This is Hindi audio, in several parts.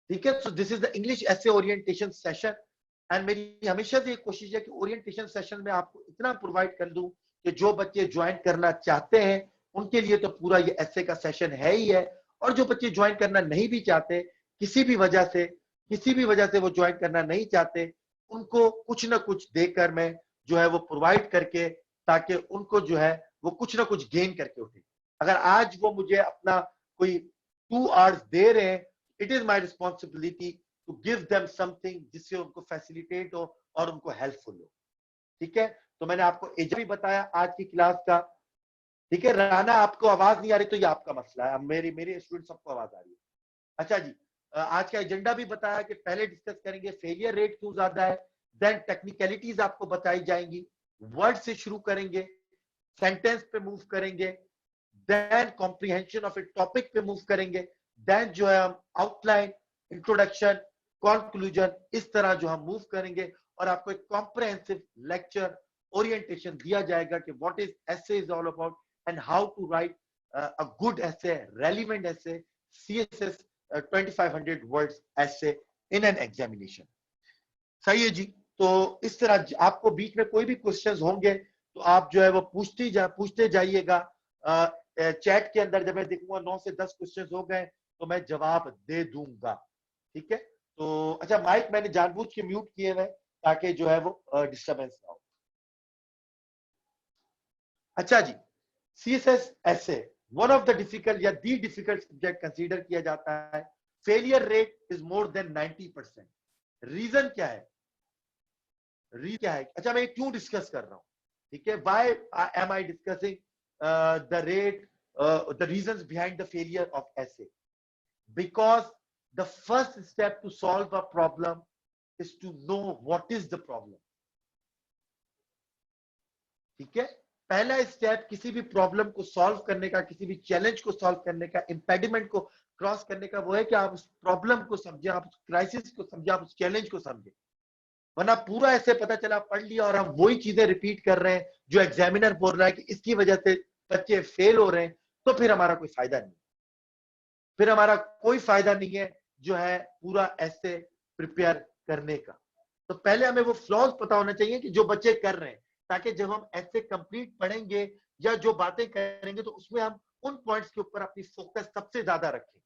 ठीक है। So this is the English essay orientation session and मेरी हमेशा से एक कोशिश है कि ओरिएंटेशन सेशन में आपको इतना प्रोवाइड कर दूं कि जो बच्चे ज्वाइन करना चाहते हैं उनके लिए तो पूरा ये एसे का सेशन है ही है, और जो बच्चे ज्वाइन करना नहीं भी चाहते, किसी भी वजह से वो ज्वाइन करना नहीं चाहते, उनको कुछ ना कुछ देकर मैं जो है वो प्रोवाइड करके, ताकि उनको जो है वो कुछ ना कुछ गेन करके उठे। अगर आज वो मुझे अपना कोई 2 आवर्स दे रहे हैं, it is my responsibility to give them something जिससे उनको फैसिलिटेट हो और उनको हेल्पफुल हो। ठीक है। तो मैंने आपको एजेंडा भी बताया आज की क्लास का। ठीक है। राना, आपको आवाज नहीं आ रही तो ये आपका मसला है, मेरे स्टूडेंट सबको आवाज आ रही है। अच्छा जी, आज का एजेंडा भी बताया कि पहले डिस्कस करेंगे फेलियर रेट क्यों ज्यादा है, देन टेक्निकलिटीज आपको बताई जाएंगी, वर्ड से शुरू करेंगे, सेंटेंस पे मूव करेंगे, then comprehension of a topic पे मूव करेंगे, देन जो है हम आउटलाइन, इंट्रोडक्शन, कंक्लूजन, इस तरह जो हम मूव करेंगे और आपको एक कॉम्प्रिहेंसिव लेक्चर ओरिएंटेशन दिया जाएगा कि what is essay is all about and how to write a good essay, relevant essay, CSS 2500 words essay in an examination. सही है जी। तो इस तरह आपको बीच में कोई भी क्वेश्चंस होंगे तो आप जो है वो पूछते जाइएगा चैट के अंदर। जब मैं देखूंगा 9 से 10 क्वेश्चंस हो गए तो मैं जवाब दे दूंगा। ठीक है। तो अच्छा, माइक मैंने जानबूझ के म्यूट किए हुए ताकि जो है वो डिस्टर्बेंस ना हो। अच्छा जी, CSS essay one of the difficult या दी डिफिकल्ट सब्जेक्ट कंसीडर किया जाता है। Failure rate is more than 90%। Reason क्या है? अच्छा, मैं क्यों डिस्कस कर रहा हूं? ठीक है। Why am I discussing the rate, the reasons behind the failure of essays? Because the first step to solve a problem is to know what is the problem. ठीक है। पहला स्टेप किसी भी प्रॉब्लम को सॉल्व करने का, किसी भी चैलेंज को सॉल्व करने का, इंपेडिमेंट को क्रॉस करने का, वो है कि आप उस प्रॉब्लम को समझे, आप उस क्राइसिस को समझे, आप उस चैलेंज को समझे। वरना पूरा ऐसे पता चला पढ़ लिया और हम वही चीजें रिपीट कर रहे हैं जो एग्जामिनर बोल रहा है कि इसकी वजह से बच्चे फेल हो रहे हैं, तो फिर हमारा कोई फायदा नहीं, फिर हमारा कोई फायदा नहीं है जो है पूरा ऐसे प्रिपेयर करने का। तो पहले हमें वो फ्लॉज पता होना चाहिए कि जो बच्चे कर रहे हैं, ताकि जब हम ऐसे कंप्लीट पढ़ेंगे या जो बातें करेंगे तो उसमें हम उन पॉइंट्स के ऊपर अपनी फोकस सबसे ज्यादा रखें।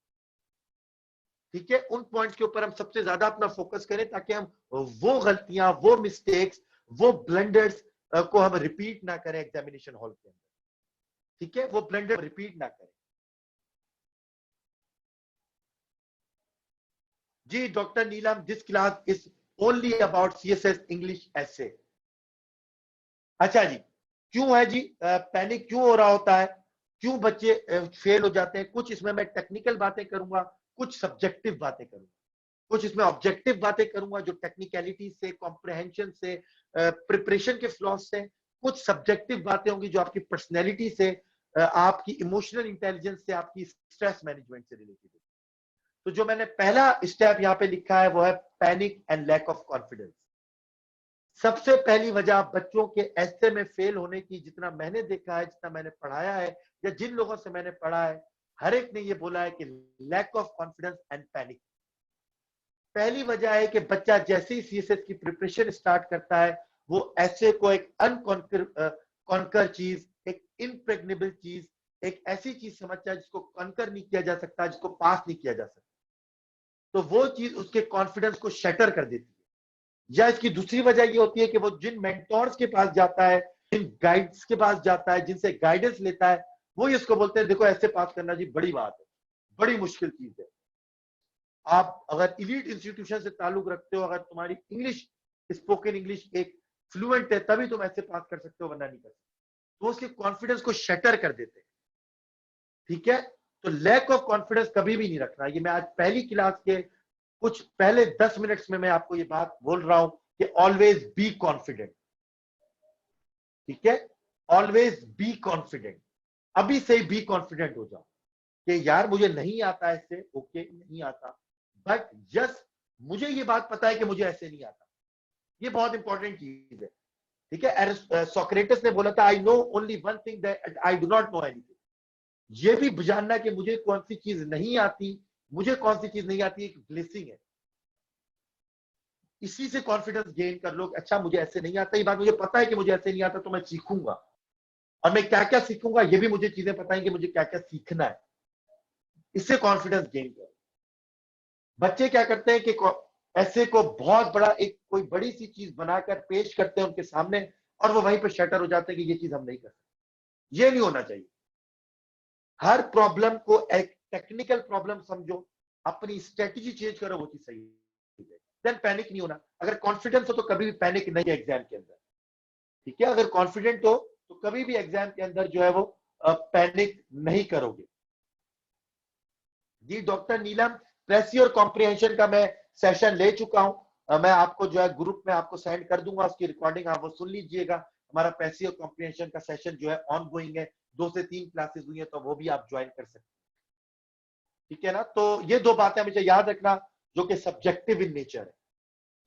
ठीक है। उन पॉइंट्स के ऊपर हम सबसे ज्यादा अपना फोकस करें ताकि हम वो गलतियां, वो मिस्टेक्स, वो ब्लंडर्स को हम रिपीट ना करें एग्जामिनेशन हॉल के अंदर। ठीक है। वो ब्लंडर रिपीट ना करें। जी doctor Neelam, this class is only about CSS English essay. अच्छा जी, क्यों है जी पैनिक क्यों हो रहा होता है, क्यों बच्चे फेल हो जाते हैं? कुछ इसमें मैं टेक्निकल बातें करूंगा, कुछ सब्जेक्टिव बातें करूंगा, कुछ इसमें ऑब्जेक्टिव बातें करूंगा जो टेक्निकलिटी से, कॉम्प्रिहेंशन से, प्रिपरेशन के फ्लॉज से, कुछ सब्जेक्टिव बातें होंगी जो आपकी पर्सनैलिटी से, आपकी इमोशनल इंटेलिजेंस से, आपकी स्ट्रेस मैनेजमेंट से रिलेटेड है। तो जो मैंने पहला स्टेप यहाँ पे लिखा है वो है panic and lack of confidence. सबसे पहली वजह बच्चों के ऐसे में फेल होने की, जितना मैंने देखा है, जितना मैंने पढ़ाया है या जिन लोगों से मैंने पढ़ा है, हर एक ने ये बोला है कि lack of confidence and panic. पहली वजह है कि बच्चा जैसे ही CSS की प्रिपरेशन स्टार्ट करता है, वो ऐसे को एक कॉन्कर चीज, एक इनप्रेग्नेबल चीज, एक ऐसी चीज समझता है जिसको कॉन्कर नहीं किया जा सकता, जिसको पास नहीं किया जा सकता। तो वो चीज उसके कॉन्फिडेंस को शटर कर देती है। या इसकी दूसरी वजह ये होती है कि वो जिन मेंटोर्स के पास जाता है, जिन गाइड्स के पास जाता है, जिनसे गाइडेंस लेता है, वो इसको बोलते हैं देखो ऐसे पास करना जी बड़ी बात है, बड़ी मुश्किल चीज है। आप अगर इलीट इंस्टीट्यूशन से ताल्लुक रखते हो, अगर तुम्हारी इंग्लिश, स्पोकन इंग्लिश एक फ्लुएंट है, तभी तुम ऐसे पास कर सकते हो, वरना नहीं कर सकते। तो उसके कॉन्फिडेंस को शटर कर देते हैं। ठीक है। तो लैक ऑफ कॉन्फिडेंस कभी भी नहीं रखना। ये मैं आज पहली क्लास के कुछ पहले 10 मिनट्स में मैं आपको ये बात बोल रहा हूं कि ऑलवेज बी कॉन्फिडेंट। ठीक है। Always be confident. अभी से ही बी कॉन्फिडेंट हो जाओ कि यार मुझे नहीं आता ऐसे, ओके नहीं आता, बट यस मुझे ये बात पता है कि मुझे ऐसे नहीं आता। ये बहुत इंपॉर्टेंट चीज है। ठीक है। सोक्रेटिस ने बोला था I know only one thing that I do not know anything. ये भी जानना कि मुझे कौन सी चीज नहीं आती, मुझे कौन सी चीज नहीं आती है, ब्लेसिंग है। इसी से कॉन्फिडेंस गेन कर लो, अच्छा मुझे ऐसे नहीं आता, ये बात मुझे पता है कि मुझे ऐसे नहीं आता, तो मैं सीखूंगा, और मैं क्या क्या सीखूंगा ये भी मुझे चीजें पता है कि मुझे क्या क्या सीखना है। इससे कॉन्फिडेंस गेन करो। बच्चे क्या करते हैं कि ऐसे को बहुत बड़ा एक कोई बड़ी सी चीज बनाकर पेश करते हैं उनके सामने, और वो वहीं पर शटर हो जाते हैं कि ये चीज हम नहीं कर सकते। ये नहीं होना चाहिए। हर प्रॉब्लम को एक टेक्निकल प्रॉब्लम समझो, अपनी स्ट्रेटेजी चेंज करो, वो चीज सही है, देन पैनिक नहीं होना। अगर कॉन्फिडेंस हो तो कभी भी पैनिक नहीं है एग्जाम के अंदर, ठीक है। अगर कॉन्फिडेंट हो तो कभी भी एग्जाम के अंदर जो है वो पैनिक नहीं करोगे। जी डॉक्टर नीलम, प्रेसी और कॉम्प्रिहेंशन का मैं सेशन ले चुका हूं, मैं आपको जो है ग्रुप में आपको सेंड कर दूंगा, उसकी रिकॉर्डिंग आप वो सुन लीजिएगा। हमारा प्रेसी और कॉम्प्रिहेंशन का सेशन जो है ऑन गोइंग है, 2 से 3 क्लासेस हुई है, तो वो भी आप ज्वाइन कर सकते हैं, ठीक है ना। तो ये 2 बातें हमेशा याद रखना, जो कि सब्जेक्टिव इन नेचर है,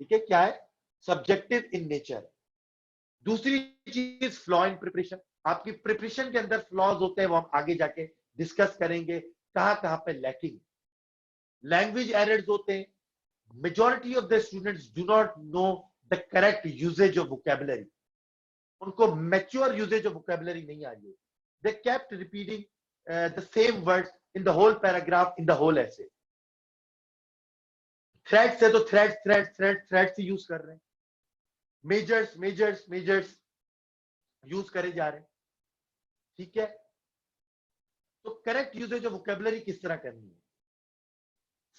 ठीक है। क्या है? सब्जेक्टिव इन नेचर है। दूसरी चीज फ्लॉ इन प्रिपरेशन, आपकी प्रिपरेशन के अंदर फ्लॉज होते हैं, वो हम आगे जाके डिस्कस करेंगे, कहां कहां पे लैकिंग। लैंग्वेज एरर्स होते हैं, majority of the students do not know the correct usage of vocabulary, उनको मैच्योर यूजेज ऑफ वोकेबलरी नहीं आ रही है, they kept repeating the same words in the whole paragraph, in the whole essay. Threads है तो थ्रेड्स ही यूज कर रहे हैं, मेजर्स यूज करे जा रहे हैं, ठीक है। तो करेक्ट यूजेज ऑफ वोकेबलरी किस तरह करनी है,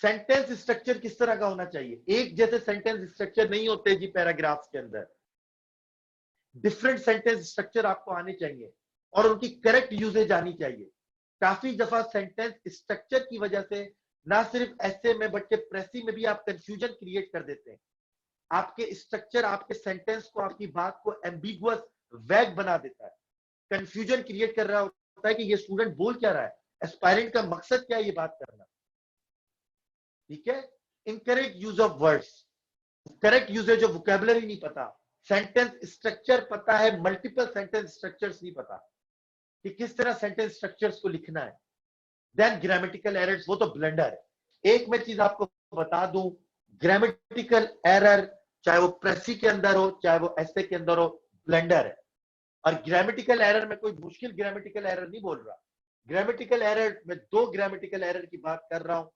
सेंटेंस स्ट्रक्चर किस तरह का होना चाहिए। एक जैसे सेंटेंस स्ट्रक्चर नहीं होते जी पैराग्राफ्स के अंदर, डिफरेंट सेंटेंस स्ट्रक्चर आपको आने चाहिए और उनकी करेक्ट यूजेज आनी चाहिए। काफी दफा सेंटेंस स्ट्रक्चर की वजह से ना सिर्फ ऐसे में बल्कि प्रेसी में भी आप कंफ्यूजन क्रिएट कर देते हैं। आपके स्ट्रक्चर आपके सेंटेंस को, आपकी बात को एम्बिगुअस, वैग बना देता है, कंफ्यूजन क्रिएट कर रहा होता है कि ये स्टूडेंट बोल क्या रहा है, एस्पायरेंट का मकसद क्या है ये बात करना, ठीक है। Incorrect use of words, correct usage of vocabulary नहीं पता, सेंटेंस स्ट्रक्चर पता है, मल्टीपल सेंटेंस स्ट्रक्चर्स नहीं पता कि किस तरह सेंटेंस स्ट्रक्चर्स को लिखना है, देन ग्रामेटिकल एरर्स, वो तो ब्लंडर है। एक मैं चीज आपको बता दूं, ग्रामेटिकल एरर चाहे वो प्रेसी के अंदर हो चाहे वो एसे के अंदर हो, ब्लंडर है। और ग्रामेटिकल एरर में कोई मुश्किल ग्रामेटिकल एरर नहीं बोल रहा, ग्रामेटिकल एरर में 2 ग्रामेटिकल एरर की बात कर रहा हूं,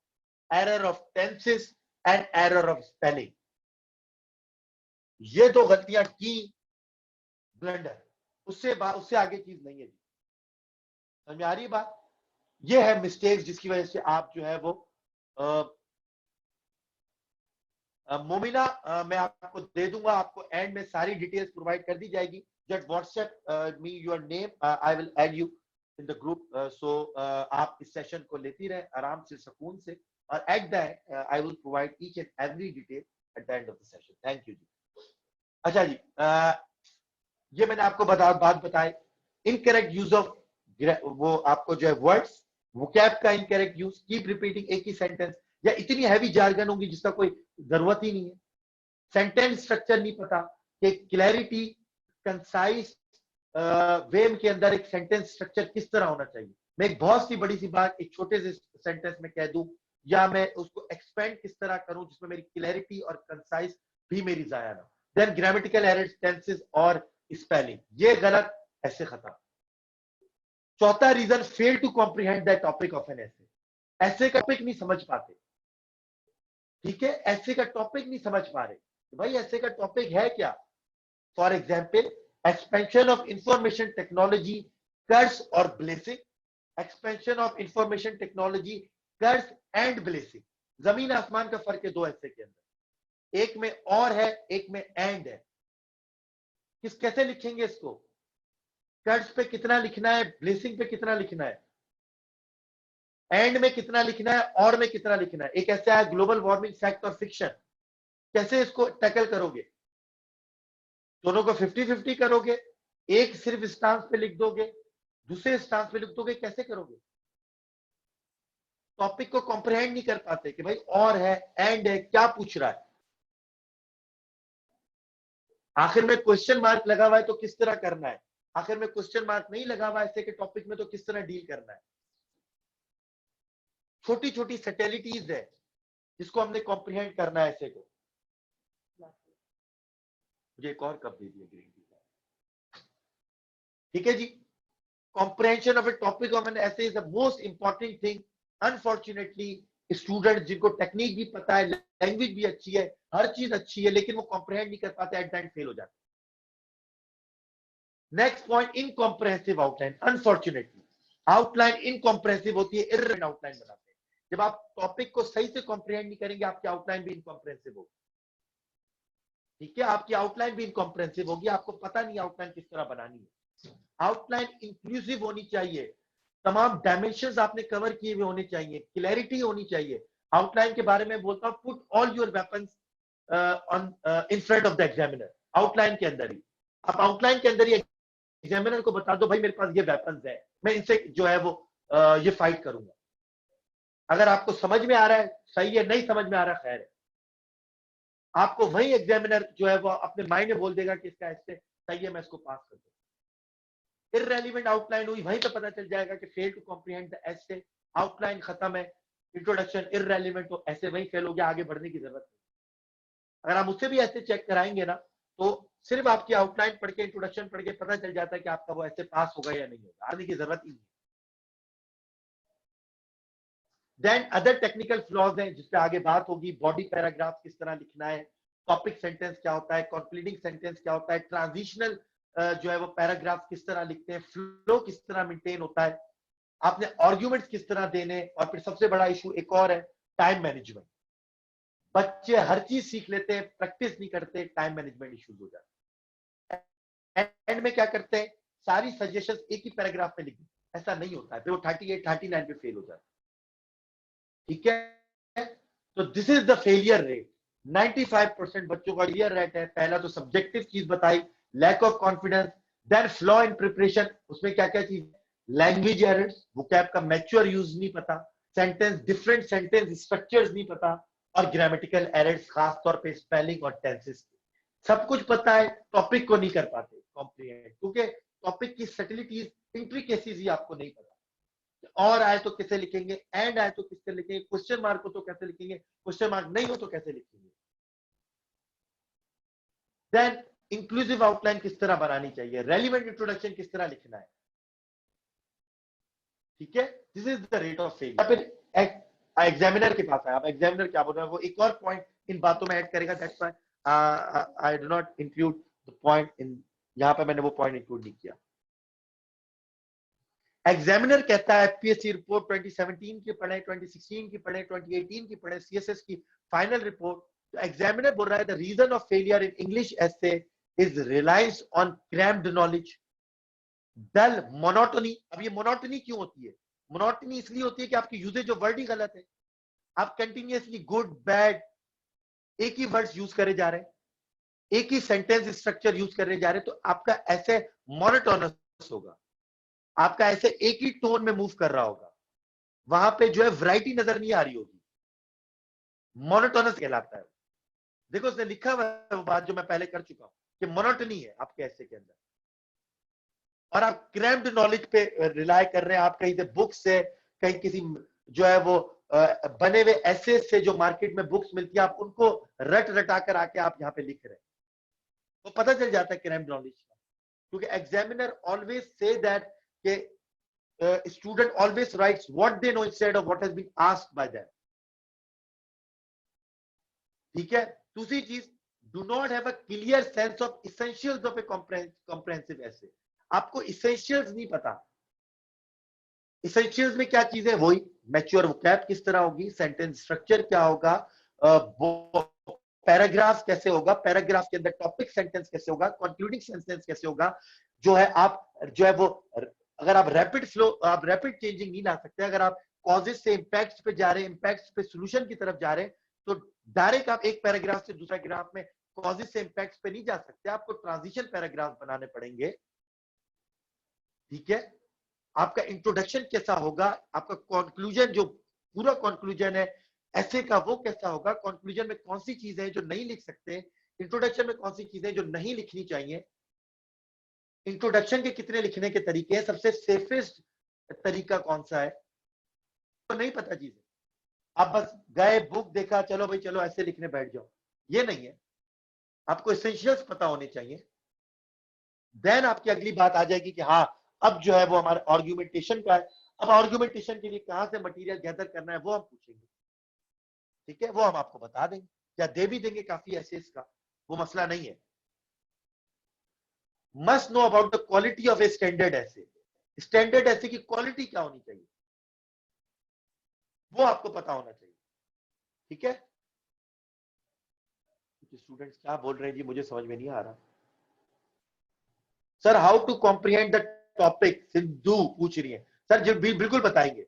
error of tenses and error of spelling. ये 2 गलतियां की, ब्लंडर, उससे आगे चीज नहीं है जी। समझ में आ रही है बात? ये है मिस्टेक्स जिसकी वजह से आप जो है वो मोमिना, मैं आपको दे दूंगा, आपको एंड में सारी डिटेल्स प्रोवाइड कर दी जाएगी। Just WhatsApp me your name, I will add you in the group. So आप इस सेशन को लेती रहे आराम से, सुकून से, और at the I will provide each and every detail at the end of the session. Thank you जी। अच्छा जी, ये मैंने आपको बात बताई, इनकरेक्ट यूज ऑफ, वो आपको जो है वर्ड्स, वोकैब का इनकरेक्ट यूज, कीप रिपीटिंग एक ही सेंटेंस, या इतनी हैवी जार्गन होगी जिसका कोई जरूरत ही नहीं है, सेंटेंस स्ट्रक्चर नहीं पता कि क्लैरिटी, कंसाइज वे के अंदर एक सेंटेंस स्ट्रक्चर किस तरह होना चाहिए। मैं एक बहुत सी बड़ी सी बात एक छोटे से सेंटेंस में कह दूं, या मैं उसको एक्सपेंड किस तरह करूं जिसमें मेरी क्लैरिटी और कंसाइज भी मेरी जाया ना। देन ग्रामेटिकल एरर्स, टेंसेस और स्पेलिंग, ये गलत, ऐसे खत्म। चौथा reason, fail to comprehend the topic of an essay, essay का टॉपिक नहीं समझ पाते, ठीक है। ऐसे का टॉपिक नहीं समझ पा रहे, भाई ऐसे का टॉपिक है क्या। For example, expansion of information technology, curse और blessing, expansion of information technology, curse and blessing, जमीन आसमान का फर्क है 2 ऐसे के अंदर, एक में और है एक में एंड है। कैसे लिखेंगे इसको, कर्स पे कितना लिखना है, ब्लेसिंग पे कितना लिखना है, एंड में कितना लिखना है, और में कितना लिखना है। एक ऐसा है ग्लोबल वार्मिंग, फैक्ट और फिक्शन, कैसे इसको टैकल करोगे, दोनों को 50-50 करोगे, एक सिर्फ स्टांस पे लिख दोगे, दूसरे स्टांस पे लिख दोगे, कैसे करोगे। टॉपिक को कॉम्प्रिहेंड नहीं कर पाते कि भाई और है, एंड है, क्या पूछ रहा है, आखिर में क्वेश्चन मार्क लगा हुआ है तो किस तरह करना है, आखिर में क्वेश्चन मार्क नहीं लगा हुआ ऐसे के टॉपिक में तो किस तरह डील करना है। छोटी छोटी सैटेलिटीज है जिसको हमने कॉम्प्रिहेंड करना है ऐसे को। मुझे एक और कप दे दिया ग्रीन टी का। ठीक है जी। Comprehension of a topic of an essay is the most important thing. Unfortunately student जिनको टेक्निक भी पता है, लैंग्वेज भी अच्छी है, हर चीज अच्छी है, लेकिन वो कॉम्प्रिहेंड नहीं कर पाते, एट द एंड फेल हो जाते। Next point, incomprehensive outline. Unfortunately outline incomprehensive होती है, इररेलेवेंट आउटलाइन बनाते हैं। जब आप टॉपिक को सही से कॉम्प्रिहेंड नहीं करेंगे, आपकी आउटलाइन भी इनकॉम्प्रिहेंसिव होगी। ठीक है, आपकी आउटलाइन भी इनकॉम्प्रिहेंसिव होगी, आपको पता नहीं आउटलाइन किस तरह बनानी है। आउटलाइन इंक्लूसिव होनी चाहिए, तमाम डायमेंशंस आपने कवर किए हुए होने चाहिए, क्लैरिटी होनी चाहिए। आउटलाइन के बारे में बोलता हूं, put all your weapons on in front of the examiner. Outline के अंदर ही आप आउटलाइन के अंदर ही एग्जामिनर को बता दो, भाई मेरे पास ये वेपन्स है, मैं इनसे जो है वो ये फाइट करूंगा। अगर आपको समझ में आ रहा है सही है, नहीं समझ में आ रहा खैर है। आपको वही एग्जामिनर जो है वो अपने माइंड में बोल देगा कि इसका ऐसे सही है, मैं इसको पास कर दूं। इररेलेवेंट आउटलाइन हुई, वहीं पे पता चल जाएगा कि fail to comprehend the essay, outline खत्म है, इंट्रोडक्शन इररेलेवेंट, तो ऐसे वही फेल हो गया, आगे बढ़ने की जरूरत नहीं। अगर आप उससे भी ऐसे चेक कराएंगे ना, तो सिर्फ आपकी आउटलाइन पढ़ के, इंट्रोडक्शन पढ़ के पता चल जाता है कि आपका वो ऐसे पास होगा या नहीं होगा, आने की जरूरत ही नहीं। देन अदर टेक्निकल फ्लॉज हैं जिस पे आगे बात होगी। बॉडी पैराग्राफ किस तरह लिखना है, टॉपिक सेंटेंस क्या होता है, कंक्लूडिंग सेंटेंस क्या होता है, ट्रांजिशनल जो है वो पैराग्राफ किस तरह लिखते हैं, फ्लो किस तरह मेंटेन होता है, आपने आर्ग्यूमेंट्स किस तरह देने, और फिर सबसे बड़ा इशू एक और है, टाइम मैनेजमेंट। बच्चे हर चीज सीख लेते हैं, प्रैक्टिस नहीं करते, टाइम मैनेजमेंट इश्यूज हो जाते हैं। एंड में क्या करते हैं, सारी सजेशंस एक ही पैराग्राफ में लिख देते, ऐसा नहीं होता है, फिर वो 38 39 पे फेल हो जाता है। ठीक है, तो this is the failure rate. 95% बच्चों का फेलियर रेट है। पहला तो सब्जेक्टिव चीज बताई, lack of confidence. Then flaw in preparation, उसमें क्या क्या चीज, लैंग्वेज एरर्स, वोकैब का मैच्योर यूज नहीं पता, सेंटेंस डिफरेंट सेंटेंस स्ट्रक्चर्स नहीं पता, और ग्रामेटिकल एरर्स, खास तौर पे स्पेलिंग और टेंसेस। सब कुछ पता है, टॉपिक को नहीं कर पाते कॉम्प्रिहेंड, क्योंकि टॉपिक की सटिलिटीज, इंट्रिकेसीज ही आपको नहीं पता। और आए तो कैसे लिखेंगे, एंड आए तो किससे लिखेंगे, क्वेश्चन मार्क हो तो कैसे लिखेंगे, क्वेश्चन मार्क नहीं हो तो कैसे लिखेंगे। देन इंक्लूसिव आउटलाइन किस तरह बनानी चाहिए, रेलिवेंट इंट्रोडक्शन किस तरह लिखना है। ठीक है, this is the rate of failure. फिर एग्जामिनर के पास आए, आप एग्जामिनर क्या बोल रहे हैं, वो एक और पॉइंट इन बातों में ऐड करेगा। That's why I do not include the point in, यहां पे मैंने वो पॉइंट इंक्लूड नहीं किया। एग्जामिनर कहता है पीएससी रिपोर्ट 2017 की पढ़े, 2016 की पढ़े, 2018 की पढ़े, सीएसएस की फाइनल रिपोर्ट। तो एग्जामिनर बोल रहा है the reason of failure in English essay is reliance on crammed knowledge, dull monotony. अब ये मोनोटोनी क्यों होती है, मोनोटोनी इसलिए होती है कि आपकी यूजेज ऑफ वर्ड ही गलत है, आप कंटिन्यूअसली गुड बैड एक ही वर्ड्स यूज करे जा रहे हैं, एक ही सेंटेंस स्ट्रक्चर यूज करे जा रहे हैं, तो आपका ऐसे मोनोटोनस होगा, आपका ऐसे एक ही टोन में मूव कर रहा होगा, वहां पे जो है वैरायटी नजर नहीं आ रही होगी, मोनोटोनस कहलाता है। देखो उसने लिखा हुआ है वो बात जो मैं पहले कर चुका हूं कि मोनोटोनी है आपके ऐसे के अंदर, और आप क्रैम्ड नॉलेज पे रिलाय कर रहे हैं, आप कहीं से बुक से, कहीं किसी जो है वो बने हुए ऐसे से जो मार्केट में बुक्स मिलती है, आप उनको रट रटा कर आके आप यहाँ पे लिख रहे हैं, तो पता चल जाता है क्रैम्ड नॉलेज का। क्योंकि एग्जामिनर ऑलवेज से दैट कि student always writes what they know instead of what has been asked by them. ठीक है, दूसरी चीज, do not have a clear sense of essentials of a comprehensive essay. आपको इसेंशियल्स नहीं पता, इसेंशियल्स में क्या चीजें, वही मैच्योर वोकैब किस तरह होगी, सेंटेंस स्ट्रक्चर क्या होगा, पैराग्राफ कैसे होगा, पैराग्राफ के अंदर टॉपिक सेंटेंस कैसे होगा, कंक्लूडिंग सेंटेंस कैसे होगा, जो है आप जो है वो, अगर आप रैपिड फ्लो, आप रैपिड चेंजिंग नहीं ला सकते, अगर आप कॉजेस से इंपैक्ट्स पे जा रहे हैं, इंपैक्ट्स पे सॉल्यूशन की तरफ जा रहे हैं, तो डायरेक्ट आप एक पैराग्राफ से दूसरा ग्राफ में कॉजेस से इंपैक्ट्स पे नहीं जा सकते, आपको ट्रांजिशन पैराग्राफ बनाने पड़ेंगे। ठीक है, आपका इंट्रोडक्शन कैसा होगा, आपका कंक्लूजन जो पूरा कंक्लूजन है ऐसे का वो कैसा होगा, कंक्लूजन में कौन सी चीजें हैं जो नहीं लिख सकते, इंट्रोडक्शन में कौन सी चीजें जो नहीं लिखनी चाहिए, इंट्रोडक्शन के कितने लिखने के तरीके हैं, सबसे सेफेस्ट तरीका कौन सा है, तो नहीं पता चीजें। आप बस गए, बुक देखा, चलो भाई चलो ऐसे लिखने बैठ जाओ, ये नहीं है। आपको एसेंशियल्स पता होने चाहिए। देन आपकी अगली बात आ जाएगी कि हाँ अब जो है वो हमारे आर्ग्यूमेंटेशन का है। अब आर्ग्यूमेंटेशन के लिए कहां से मटेरियल गैदर करना है वो हम पूछेंगे, ठीक है, वो हम आपको बता देंगे, या दे भी देंगे काफी ऐसे इसका, वो मसला नहीं है। Must know about the quality of a standard ऐसे, स्टैंडर्ड ऐसे की क्वालिटी क्या होनी चाहिए वो आपको पता होना चाहिए, ठीक है। स्टूडेंट्स क्या बोल रहे हैं जी, मुझे समझ में नहीं आ रहा। Sir how to comprehend the topic, Sindhu पूछ रही है। सर जी बिल्कुल बताएंगे,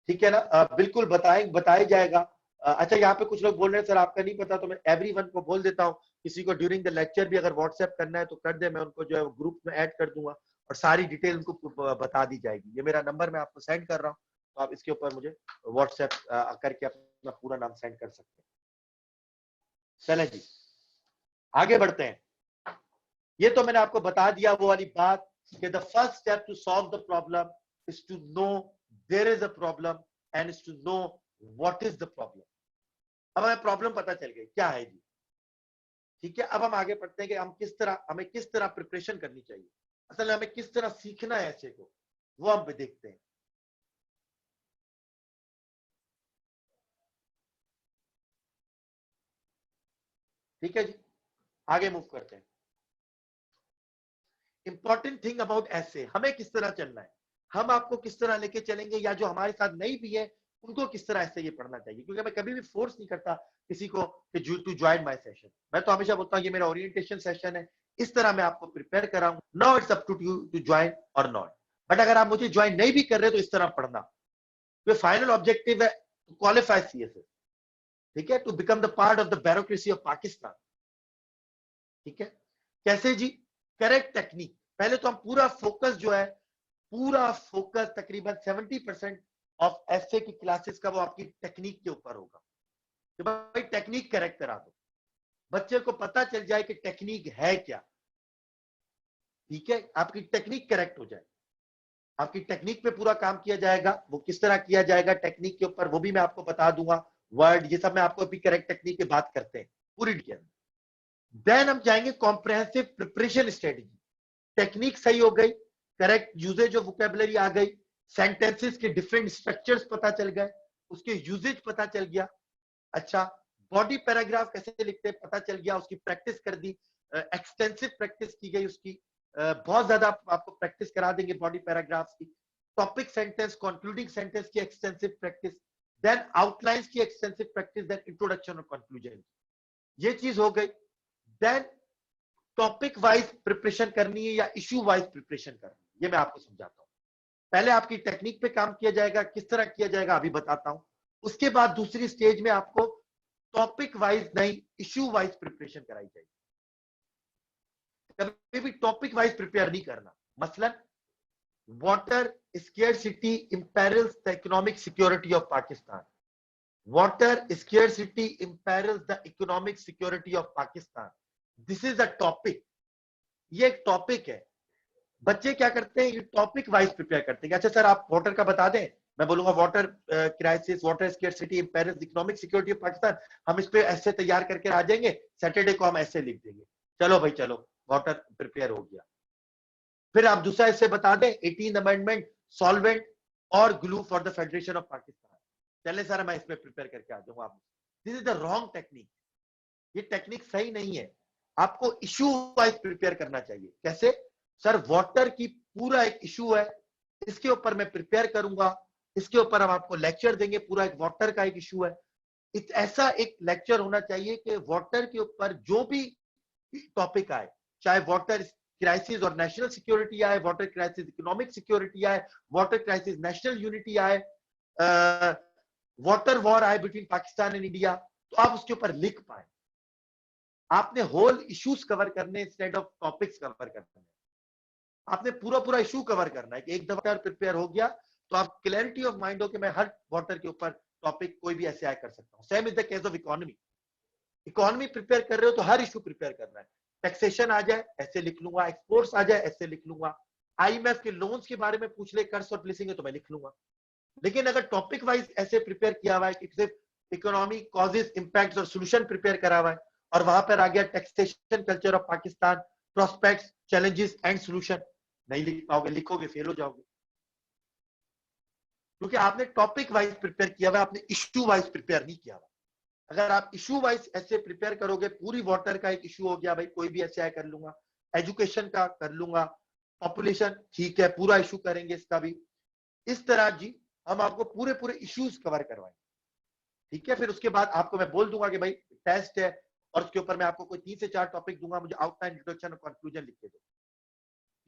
ठीक है ना, बिल्कुल बताया जाएगा। अच्छा यहाँ पे कुछ लोग बोल रहे हैं सर आपका नहीं पता, तो मैं एवरीवन को बोल देता हूँ, किसी को ड्यूरिंग द लेक्चर भी अगर व्हाट्सएप करना है तो कर दे, मैं उनको जो है ग्रुप में ऐड कर दूंगा और सारी डिटेल उनको बता दी जाएगी। ये मेरा नंबर मैं आपको सेंड कर रहा हूँ, तो आप इसके ऊपर मुझे व्हाट्सएप करके अपना पूरा नाम सेंड कर सकते हैं। चलें जी आगे बढ़ते हैं। ये तो मैंने आपको बता दिया वो वाली बात कि the first step to solve the problem is to know there is a problem and is to know what is the problem. अब हमें प्रॉब्लम पता चल गई क्या है जी, ठीक है। अब हम आगे बढ़ते हैं कि हमें किस तरह प्रिपरेशन करनी चाहिए, असल में हमें किस तरह सीखना है ऐसे को, वो हम देखते हैं। ठीक है जी आगे मूव करते हैं। इंपॉर्टेंट थिंग अबाउट ऐसे, हमें किस तरह चलना है, हम आपको किस तरह लेके चलेंगे, या जो हमारे साथ नहीं भी है उनको किस तरह ऐसे ये पढ़ना चाहिए, क्योंकि मैं कभी भी फोर्स नहीं करता किसी को कि टू ज्वाइन माय सेशन। मैं तो हमेशा बोलता हूँ ये मेरा ओरिएंटेशन सेशन है, इस तरह मैं आपको प्रिपेयर कराऊं। Now it's up to you to join और नॉट। बट अगर आप मुझे ज्वाइन नहीं भी कर रहे तो इस तरह पढ़ना, ये फाइनल ऑब्जेक्टिव है टू क्वालिफाई सीएसएस, ठीक है, to become the part of the bureaucracy of Pakistan. ठीक है कैसे जी, करेक्ट टेक्निक। पहले तो हम पूरा फोकस जो है, पूरा फोकस तकरीबन 70% ऑफ एसए की क्लासेस का वो आपकी टेक्निक के ऊपर होगा कि भाई टेक्निक करेक्ट करा दो, बच्चे को पता चल जाए कि टेक्निक है क्या, ठीक है, आपकी टेक्निक करेक्ट हो जाए। आपकी टेक्निक पे पूरा काम किया जाएगा, वो किस तरह किया जाएगा टेक्निक के ऊपर वो भी मैं आपको बता दूंगा, वर्ड ये सब मैं आपको अभी करेक्ट टेक्निक की बात करते हैं पूरी डिटेल। देन हम जाएंगे कॉम्प्रिहेंसिव प्रिपरेशन स्ट्रेटेजी। टेक्निक सही हो गई, करेक्ट यूजेज ऑफ वोकेबलरी आ गई, सेंटेंसेस के डिफरेंट स्ट्रक्चर्स पता चल गए, उसके यूजेज पता चल गया। अच्छा बॉडी पैराग्राफ कैसे लिखते हैं पता चल गया, उसकी प्रैक्टिस कर दी, एक्सटेंसिव प्रैक्टिस की गई उसकी, बहुत ज्यादा आपको प्रैक्टिस करा देंगे बॉडी पैराग्राफ्स की। टॉपिक सेंटेंस, कंक्लूडिंग सेंटेंस की एक्सटेंसिव प्रैक्टिस, देन आउटलाइंस की एक्सटेंसिव प्रैक्टिस, देन इंट्रोडक्शन और कंक्लूजन, ये चीज हो गई। देन टॉपिक वाइज प्रिपरेशन करनी है या इश्यू वाइज प्रिपरेशन करनी है, ये मैं आपको समझाता हूं। पहले आपकी टेक्निक पे काम किया जाएगा, किस तरह किया जाएगा अभी बताता हूं। उसके बाद दूसरी स्टेज में आपको टॉपिक वाइज नहीं इश्यू वाइज प्रिपरेशन कराई जाएगी। कभी भी टॉपिक वाइज प्रिपेयर नहीं करना। मसलन water scarcity imperils the economic security of Pakistan. Water scarcity imperils the economic security of Pakistan. This is a topic. ये एक टॉपिक है। बच्चे क्या करते हैं, ये टॉपिक वाइज प्रिपेयर करते हैं। अच्छा सर आप वाटर का बता दें, मैं बोलूंगा water crisis, water scarcity imperils economic security of Pakistan, हम इस पे ऐसे तैयार करके आ जाएंगे, सैटरडे को हम ऐसे लिख देंगे, चलो भाई चलो वाटर प्रिपेयर हो गया। फिर आप दूसरा इससे बता दें 18 अमेंडमेंट सॉल्वेंट और glue for the federation of Pakistan, चले सर मैं इसमें प्रिपेयर करके आ जाऊंगा। आप this is the wrong technique, ये टेक्निक सही नहीं है। आपको इशू वाइज प्रिपेयर करना चाहिए। कैसे सर, वाटर की पूरा एक इशू है, इसके ऊपर मैं प्रिपेयर करूंगा, इसके ऊपर हम आपको लेक्चर देंगे, पूरा एक वाटर का एक इशू है। ऐसा एक लेक्चर होना चाहिए कि वाटर के ऊपर जो भी टॉपिक आए, चाहे वाटर क्राइसिस और नेशनल सिक्योरिटी आए, वाटर क्राइसिस इकोनॉमिक सिक्योरिटी आए, वाटर क्राइसिस नेशनल यूनिटी आए, वाटर वॉर आए बिटवीन पाकिस्तान एंड इंडिया, तो आप उसके ऊपर लिख पाए। आपने होल इश्यूज कवर करने इंस्टेड ऑफ टॉपिक्स कवर करने, आपने पूरा पूरा इशू कवर करना है कि एक दफा प्रिपेयर हो गया तो आप क्लैरिटी ऑफ माइंड हो कि मैं हर वाटर के ऊपर टॉपिक कोई भी ऐसे आए कर सकता हूं। Same is the case of economy. Economy prepare कर रहे हो तो हर इशू प्रिपेयर करना है। टैक्सेशन आ जाए ऐसे लिख लूंगा, एक्सपोर्ट्स आ जाए ऐसे लिख लूंगा, आईएमएफ के लोन्स के बारे में पूछ ले, कर्ज और प्लेसिंग है तो मैं लिख लूंगा। लेकिन अगर टॉपिक वाइज ऐसे प्रिपेयर किया हुआ है कि सिर्फ इकोनॉमी कॉजेज इंपैक्ट्स और सोल्यूशन प्रिपेयर करा हुआ है, और वहां पर आ गया taxation culture of Pakistan, prospects, challenges and solution. नहीं लिख पाओगे, लिखोगे फेल हो जाओगे, क्योंकि आपने टॉपिक वाइज प्रिपेयर किया हुआ, आपने इश्यू वाइज प्रिपेयर नहीं किया हुआ। अगर आप इशू वाइज ऐसे प्रिपेयर करोगे, पूरी वाटर का एक इशू हो गया भाई, कोई भी ऐसे कर लूंगा, एजुकेशन का कर लूंगा, पॉपुलेशन ठीक है पूरा इशू करेंगे इसका भी, इस तरह जी हम आपको पूरे पूरे इश्यूज कवर करवाएंगे। ठीक है, फिर उसके बाद आपको मैं बोल दूंगा कि भाई टेस्ट है, और उसके ऊपर मैं आपको कोई 3 से 4 टॉपिक दूंगा, मुझे आउटलाइन, इंट्रोडक्शन और कंक्लूजन लिख के दो,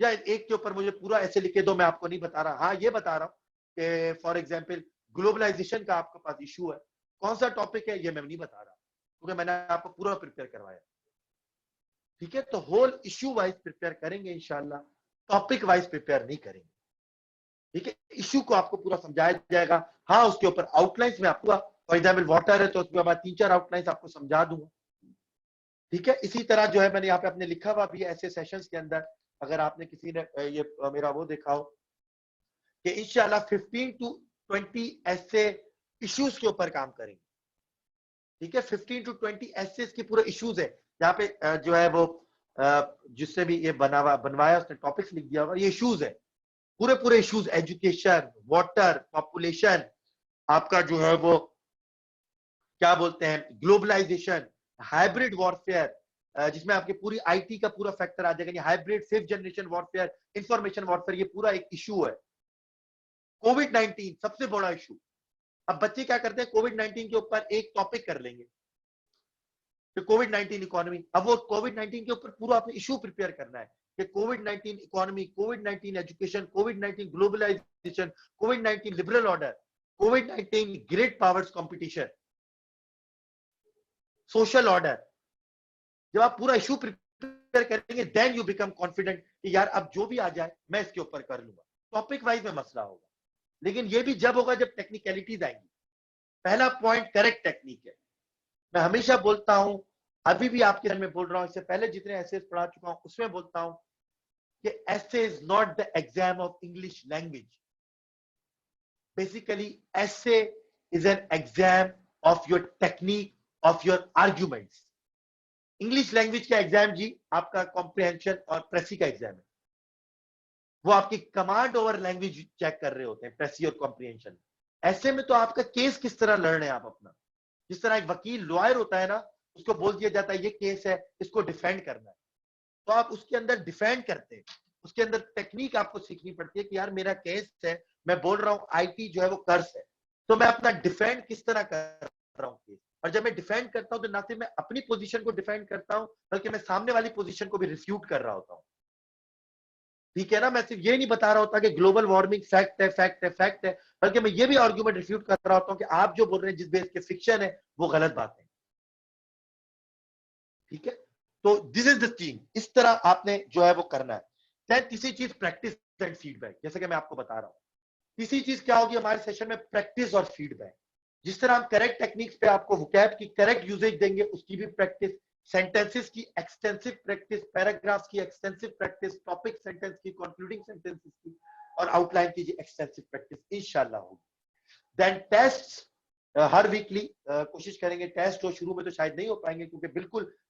या एक के ऊपर मुझे पूरा ऐसे लिख के दो। मैं आपको नहीं बता रहा, हाँ ये बता रहा हूँ कि फॉर एग्जाम्पल ग्लोबलाइजेशन का आपके पास इशू है, कौन सा टॉपिक है ये मैं नहीं बता रहा, क्योंकि मैंने आपको पूरा प्रिपेयर करवाया। ठीक है, तो होल इश्यू वाइज प्रिपेयर करेंगे इंशाल्लाह, टॉपिक वाइज प्रिपेयर नहीं करेंगे। ठीक है, इश्यू को आपको पूरा समझाया जाएगा। हाँ, उसके ऊपर आउटलाइंस में आपको, फॉर एग्जाम्पल वाटर है तो उसके बाद 3-4 आउटलाइंस आपको समझा दूंगा। ठीक है, इसी तरह जो है मैंने यहाँ पे अपने लिखा हुआ भी ऐसे सेशंस के अंदर, अगर आपने किसी ने ये मेरा वो देखा हो कि इंशाल्लाह 15 to 20 ऐसे इश्यूज के ऊपर काम करेंगे। ठीक है, 15 to 20 ऐसे की पूरे इश्यूज है, यहाँ पे जो है वो जिससे भी ये बनवाया उसने टॉपिक्स लिख दिया हुआ, ये इश्यूज है, पूरे पूरे इश्यूज, एजुकेशन, वाटर, पॉपुलेशन, आपका जो है वो क्या बोलते हैं ग्लोबलाइजेशन, हाइब्रिड वॉरफेयर, जिसमें आपकी पूरी आईटी का पूरा फैक्टर आ जाएगा, hybrid 5th generation warfare, information warfare, ये पूरा एक इशू है। कोविड-19 सबसे बड़ा इशू। अब बच्चे क्या करते हैं, कोविड-19 के ऊपर एक टॉपिक कर लेंगे, फिर कोविड-19 इकोनॉमी, अब वो कोविड-19 के ऊपर पूरा आपने इशू प्रिपेयर करना है कि कोविड-19 इकोनॉमी, कोविड-19 एजुकेशन, कोविड-19 ग्लोबलाइजेशन, कोविड-19 लिबरल ऑर्डर, कोविड-19 great powers competition, social order. जब आप पूरा इशू प्रिपेयर करेंगे देन यू बिकम कॉन्फिडेंट कि यार अब जो भी आ जाए मैं इसके ऊपर कर लूंगा। टॉपिक वाइज में मसला होगा, लेकिन ये भी जब होगा जब टेक्निकलिटीज आएंगी। पहला पॉइंट करेक्ट टेक्निक है। मैं हमेशा बोलता हूं, अभी भी आपके में बोल रहा हूं, इससे पहले जितने ऐसे पढ़ा चुका हूं उसमें बोलता हूं कि essay is not the exam of English language. Basically, essay is an exam of your technique, of your arguments. English language का एग्जाम जी आपका कॉम्प्रिहेंशन और प्रेसी का एग्जाम है, वो आपकी कमांड ओवर लैंग्वेज चेक कर रहे होते हैं प्रेसी और कॉम्प्रिहेंशन। ऐसे में तो आपका केस किस तरह लड़ रहे हैं आप अपना, जिस तरह एक वकील लॉयर होता है ना, उसको बोल दिया जाता है ये केस है, इसको डिफेंड करना है, तो आप उसके अंदर डिफेंड करते हैं, उसके अंदर टेक्निक आपको सीखनी पड़ती है कि यार मेरा केस है, मैं बोल रहा हूँ आईटी जो है वो कर्ज है, तो मैं अपना डिफेंड किस तरह कर रहा हूँ केस। और जब मैं डिफेंड करता हूँ तो ना सिर्फ मैं अपनी पोजीशन को डिफेंड करता हूँ, बल्कि मैं सामने वाली पोजीशन को भी रिफ्यूट कर रहा होता हूँ। ठीक है ना, मैं सिर्फ ये नहीं बता रहा होता कि ग्लोबल वार्मिंग फैक्ट है, फैक्ट है, फैक्ट है, बल्कि मैं ये भी आर्ग्यूमेंट रिफ्यूट कर रहा होता हूँ कि आप जो बोल रहे हैं जिस बेस के फिक्शन है वो गलत बात है। ठीक है, तो दिस इज द थिंग, इस तरह आपने जो है वो करना है। देन तीसरी चीज प्रैक्टिस एंड फीडबैक, जैसे कि मैं आपको बता रहा हूँ। तीसरी चीज क्या होगी हमारे सेशन में, प्रैक्टिस और फीडबैक। जिस तरह हम करेक्ट टेक्निक्स पे आपको वोकैब की करेक्ट यूजेज देंगे, उसकी भी प्रैक्टिस, सेंटेंसेस की एक्सटेंसिव प्रैक्टिस, पैराग्राफ्स की एक्सटेंसिव प्रैक्टिस, टॉपिक सेंटेंस की, कंक्लूडिंग सेंटेंसेस की और आउटलाइन की एक्सटेंसिव प्रैक्टिस इंशाल्लाह होगी। देन टेस्ट हर वीकली कोशिश करेंगे टेस्ट हो, शुरू में तो शायद नहीं हो पाएंगे क्योंकि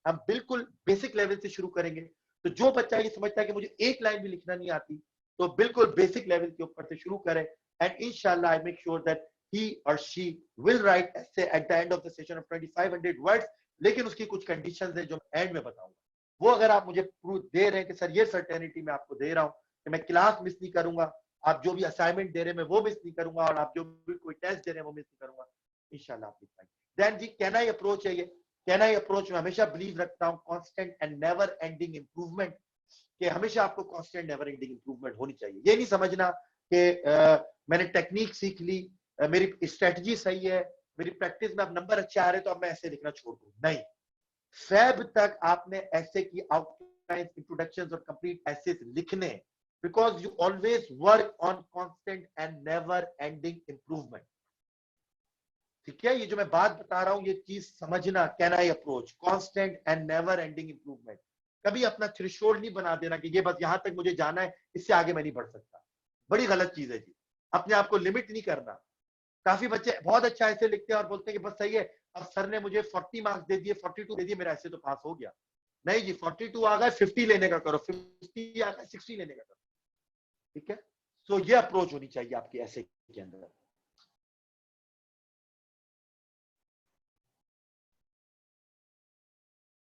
हम बिल्कुल बेसिक लेवल से शुरू करेंगे। तो जो बच्चा ये समझता है कि मुझे एक लाइन भी लिखना नहीं आती, तो बिल्कुल बेसिक लेवल के ऊपर से शुरू करें, एंड इंशाल्लाह I make sure that he or she will write essay at the end of the session of 2500 words। लेकिन उसकी कुछ कंडीशंस है जो एंड में बताऊंगा, वो अगर आप मुझे प्रूफ दे रहे हैं कि सर ये सर्टेनिटी मैं आपको दे रहा हूं कि मैं क्लास मिस नहीं करूंगा, आप जो भी असाइनमेंट दे रहे हैं मैं वो मिस नहीं करूंगा, और आप जो भी कोई टेस्ट दे रहे हैं वो मिस नहीं करूंगा, इंशाल्लाह आप लिख पाएंगे। देन जी कैन आई अप्रोच है, ये कैन आई अप्रोच में हमेशा बिलीव रखता हूं constant and never ending improvement, कि हमेशा आपको कांस्टेंट नेवर एंडिंग इंप्रूवमेंट होनी चाहिए। ये नहीं समझना कि मैंने टेक्निक सीख ली, मेरी स्ट्रेटजी सही है, मेरी प्रैक्टिस में अब नंबर अच्छे आ रहे तो अब मैं ऐसे लिखना छोड़ दूं, नहीं। फैब तक आपने ऐसे की आउटलाइन, इंट्रोडक्शंस और कंप्लीट एसेस लिखने, because you always work on constant and never ending improvement. ठीक है, ये जो मैं बात बता रहा हूं ये चीज समझना, can I approach constant and never ending improvement. कभी अपना थ्रेशोल्ड नहीं बना देना कि ये बस यहां तक मुझे जाना है, इससे आगे मैं नहीं बढ़ सकता, बड़ी गलत चीज है जी। अपने आप को लिमिट नहीं करना, काफी बच्चे बहुत अच्छा ऐसे लिखते हैं और बोलते हैं कि बस सही है, अब सर ने मुझे 40 मार्क्स दे दिए, 42 दे दिए, मेरा ऐसे तो पास हो गया। नहीं जी, 42 आ गए, 50 लेने का करो, 50 आ गए, 60 लेने का करो। ठीक है, तो ये अप्रोच होनी चाहिए आपके ऐसे के अंदर।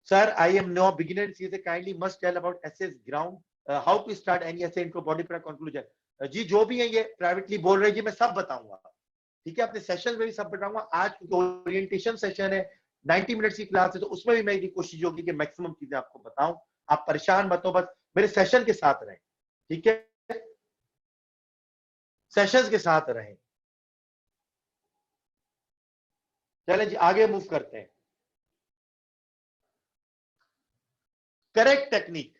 Sir, I am no beginner in CSA. Kindly must tell about essays ground, how to start any essay into body para conclusion. जी जो भी है ये प्राइवेटली बोल रहे हैं जी, मैं सब बताऊंगा। ठीक है, अपने सेशन में भी सब बताऊंगा। आज ओरिएंटेशन सेशन है, 90 मिनट्स की क्लास है, तो उसमें भी मेरी कोशिश होगी कि मैक्सिमम चीजें आपको बताऊं। आप परेशान मत हो, बस मेरे सेशन के साथ रहें। ठीक है, सेशंस के साथ रहें। चलें जी, आगे मूव करते हैं। करेक्ट टेक्निक,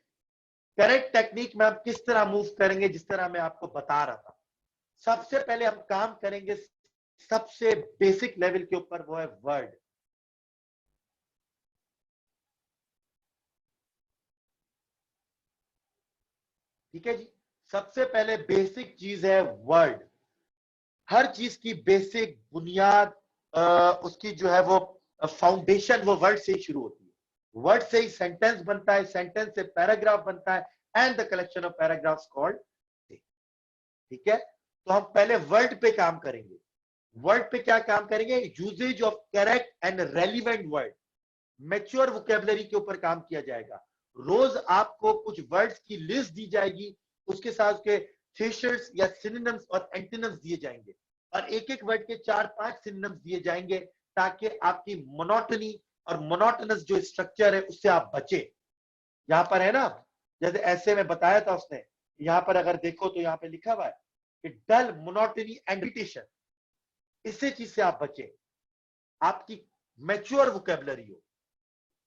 करेक्ट टेक्निक में आप किस तरह मूव करेंगे, जिस तरह मैं आपको बता रहा था। सबसे पहले हम काम करेंगे सबसे बेसिक लेवल के ऊपर, वो है वर्ड। ठीक है जी, सबसे पहले बेसिक चीज है वर्ड। हर चीज की बेसिक बुनियाद, उसकी जो है वो फाउंडेशन, वो वर्ड से ही शुरू होती है। वर्ड से ही सेंटेंस बनता है, सेंटेंस से पैराग्राफ बनता है, and the collection of paragraphs called. ठीक है, तो हम पहले वर्ड पे काम करेंगे। वर्ड पे क्या काम करेंगे? Usage of correct and relevant word, mature vocabulary के ऊपर काम किया जाएगा। रोज आपको कुछ वर्ड्स की लिस्ट दी जाएगी, उसके साथ उसके थेशर्स या सिनोनिम्स और एंटोनिम्स दिए जाएंगे, और एक एक वर्ड के 4-5 सिनोनिम्स दिए जाएंगे, ताकि आपकी मोनोटनी और मोनोटोनस जो स्ट्रक्चर है उससे आप बचे। यहां पर है ना, जैसे ऐसे में बताया था उसने, यहां पर अगर देखो तो यहां पे लिखा हुआ है कि डल, मोनोटनी एंड रिपीटेशन, इससे चीज से आप बचे। आपकी मैच्योर वोकेबलरी हो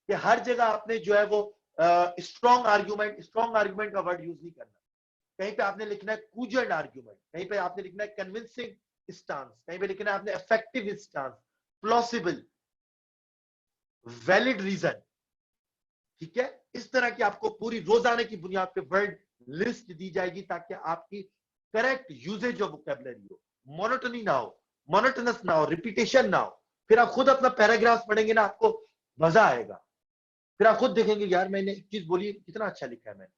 कि हर जगह आपने जो है वो स्ट्रॉन्ग आर्ग्यूमेंट का वर्ड यूज नहीं करना। कहीं पे आपने लिखना है कूजेंट आर्ग्यूमेंट, कहीं पे आपने लिखना है कन्विंसिंग स्टांस, कहीं पे लिखना है आपने effective stance, plausible, valid reason. ठीक है, इस तरह की आपको पूरी रोजाना की बुनियाद पे वर्ड लिस्ट दी जाएगी, ताकि आपकी करेक्ट यूजेज ऑफ वोकेबलरी हो, मोनोटनी ना हो, मोनोटोनस ना हो, रिपीटेशन ना हो। फिर आप खुद अपना पैराग्राफ पढ़ेंगे ना, आपको मजा आएगा। फिर आप खुद देखेंगे यार मैंने एक चीज बोली, कितना अच्छा लिखा है मैंने।